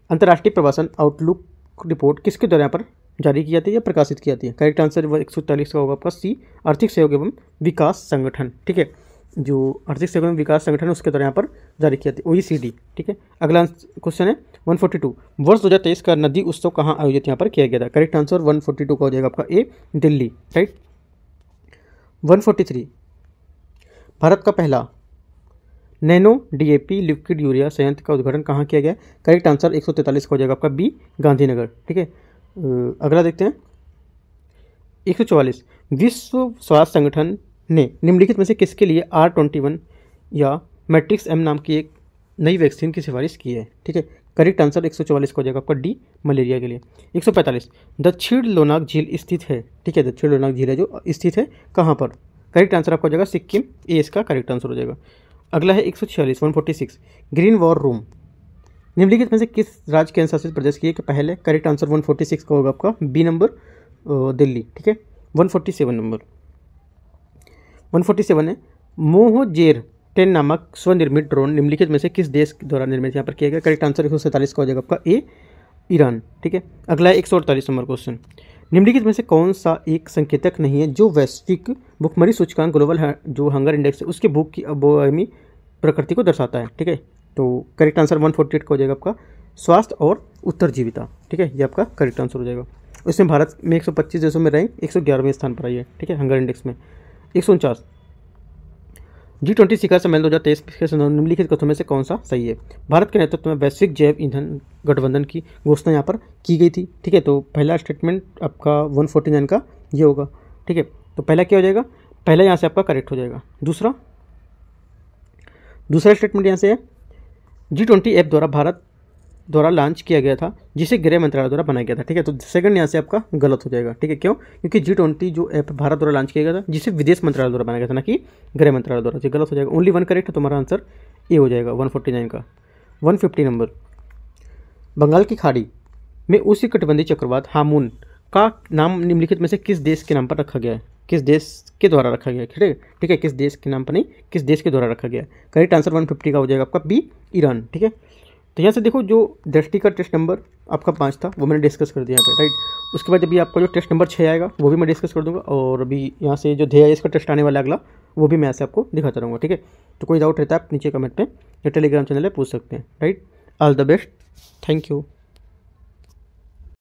अंतर्राष्ट्रीय प्रवासन आउटलुक रिपोर्ट किसके द्वारा यहाँ पर जारी की जाती है या प्रकाशित की जाती है? करेक्ट आंसर 140 का होगा आपका सी, आर्थिक सहयोग एवं विकास संगठन। ठीक है, जो आर्थिक सहयोग एवं विकास संगठन उसके द्वारा यहाँ पर जारी की जाती है, OECD। ठीक है, अगला क्वेश्चन है 142 वर्ष 2023 का नदी उत्सव कहाँ आयोजित यहाँ पर किया गया था? करेक्ट आंसर 142 का हो जाएगा आपका ए, दिल्ली। राइट, 143 भारत का पहला नैनो DAP लिक्विड यूरिया संयंत्र का उद्घाटन कहाँ किया गया? करेक्ट आंसर 143 का हो जाएगा आपका बी, गांधीनगर। ठीक है, अगला देखते हैं 144 विश्व स्वास्थ्य संगठन ने निम्नलिखित में से किसके लिए R21 या मैट्रिक्स एम नाम की एक नई वैक्सीन की सिफारिश की है? ठीक है, करेक्ट आंसर 144 का हो जाएगा आपका डी, मलेरिया के लिए। 145 दक्षिण लोनाक झील स्थित है। ठीक है, दक्षिण लोनाक झील है जो स्थित है कहाँ पर? करेक्ट आंसर आपका हो जाएगा सिक्किम, ए इसका करेक्ट आंसर हो जाएगा। अगला है 146 146 ग्रीन वॉर रूम निम्नलिखित में से किस राज्य केंद्र शासित प्रदेश की है? पहले करेक्ट आंसर 146 का होगा आपका बी नंबर, दिल्ली। ठीक है, 147 नंबर 147 है मोहजेर 10 नामक स्वनिर्मित ड्रोन निम्नलिखित में से किस देश द्वारा निर्मित यहाँ पर किया गया? करेक्ट आंसर 147 का हो जाएगा आपका ए, ईरान। ठीक है, अगला है 148 नंबर क्वेश्चन निम्नलिखित में से कौन सा एक संकेतक नहीं है जो वैश्विक भुखमरी सूचकांक ग्लोबल जो हंगर इंडेक्स है उसके भूख की अबोहमी प्रकृति को दर्शाता है? ठीक है, तो करेक्ट आंसर 148 का हो जाएगा आपका स्वास्थ्य और उत्तरजीविता। ठीक है, ये आपका करेक्ट आंसर हो जाएगा। इसमें भारत में 125 देशों में रैंक 111वें स्थान पर आई है। ठीक है, हंगर इंडेक्स में। 149 G20 शिखर सम्मेलन 2023 के निम्नलिखित कथनों में से कौन सा सही है? भारत के नेतृत्व में वैश्विक जैव ईंधन गठबंधन की घोषणा यहाँ पर की गई थी। ठीक है, तो पहला स्टेटमेंट आपका 149 का ये होगा। ठीक है, तो पहला क्या हो जाएगा? पहला यहाँ से आपका करेक्ट हो जाएगा। दूसरा स्टेटमेंट यहाँ से है G20 ऐप द्वारा भारत द्वारा लॉन्च किया गया था जिसे गृह मंत्रालय द्वारा बनाया गया था। ठीक है, तो सेकंड यहाँ से आपका गलत हो जाएगा। ठीक है, क्यों? क्योंकि G20 जो ऐप भारत द्वारा लॉन्च किया गया था जिसे विदेश मंत्रालय द्वारा बनाया गया था, ना कि गृह मंत्रालय द्वारा। ये गलत हो जाएगा। ओनली वन करेक्ट है, तुम्हारा आंसर ए हो जाएगा 149 का। 150 नंबर बंगाल की खाड़ी में उष्णकटिबंधीय चक्रवात हामून का नाम निम्नलिखित में से किस देश के नाम पर रखा गया है? किस देश के द्वारा रखा गया है? ठीक है, किस देश के नाम पर नहीं, किस देश के द्वारा रखा गया है? करेक्ट आंसर 150 का हो जाएगा आपका बी, ईरान। ठीक है, तो यहाँ से देखो जो दृष्टि का टेस्ट नंबर आपका 5 था वो मैंने डिस्कस कर दिया यहाँ पे, राइट। उसके बाद अभी आपका जो टेस्ट नंबर 6 आएगा वो भी मैं डिस्कस कर दूंगा, और अभी यहाँ से जो ध्येय इसका टेस्ट आने वाला अगला वो भी मैं ऐसे आपको दिखाता रहूँगा। ठीक है, तो कोई डाउट रहता है आप नीचे कमेंट में या टेलीग्राम चैनल पर पूछ सकते हैं, right. All the best, thank you.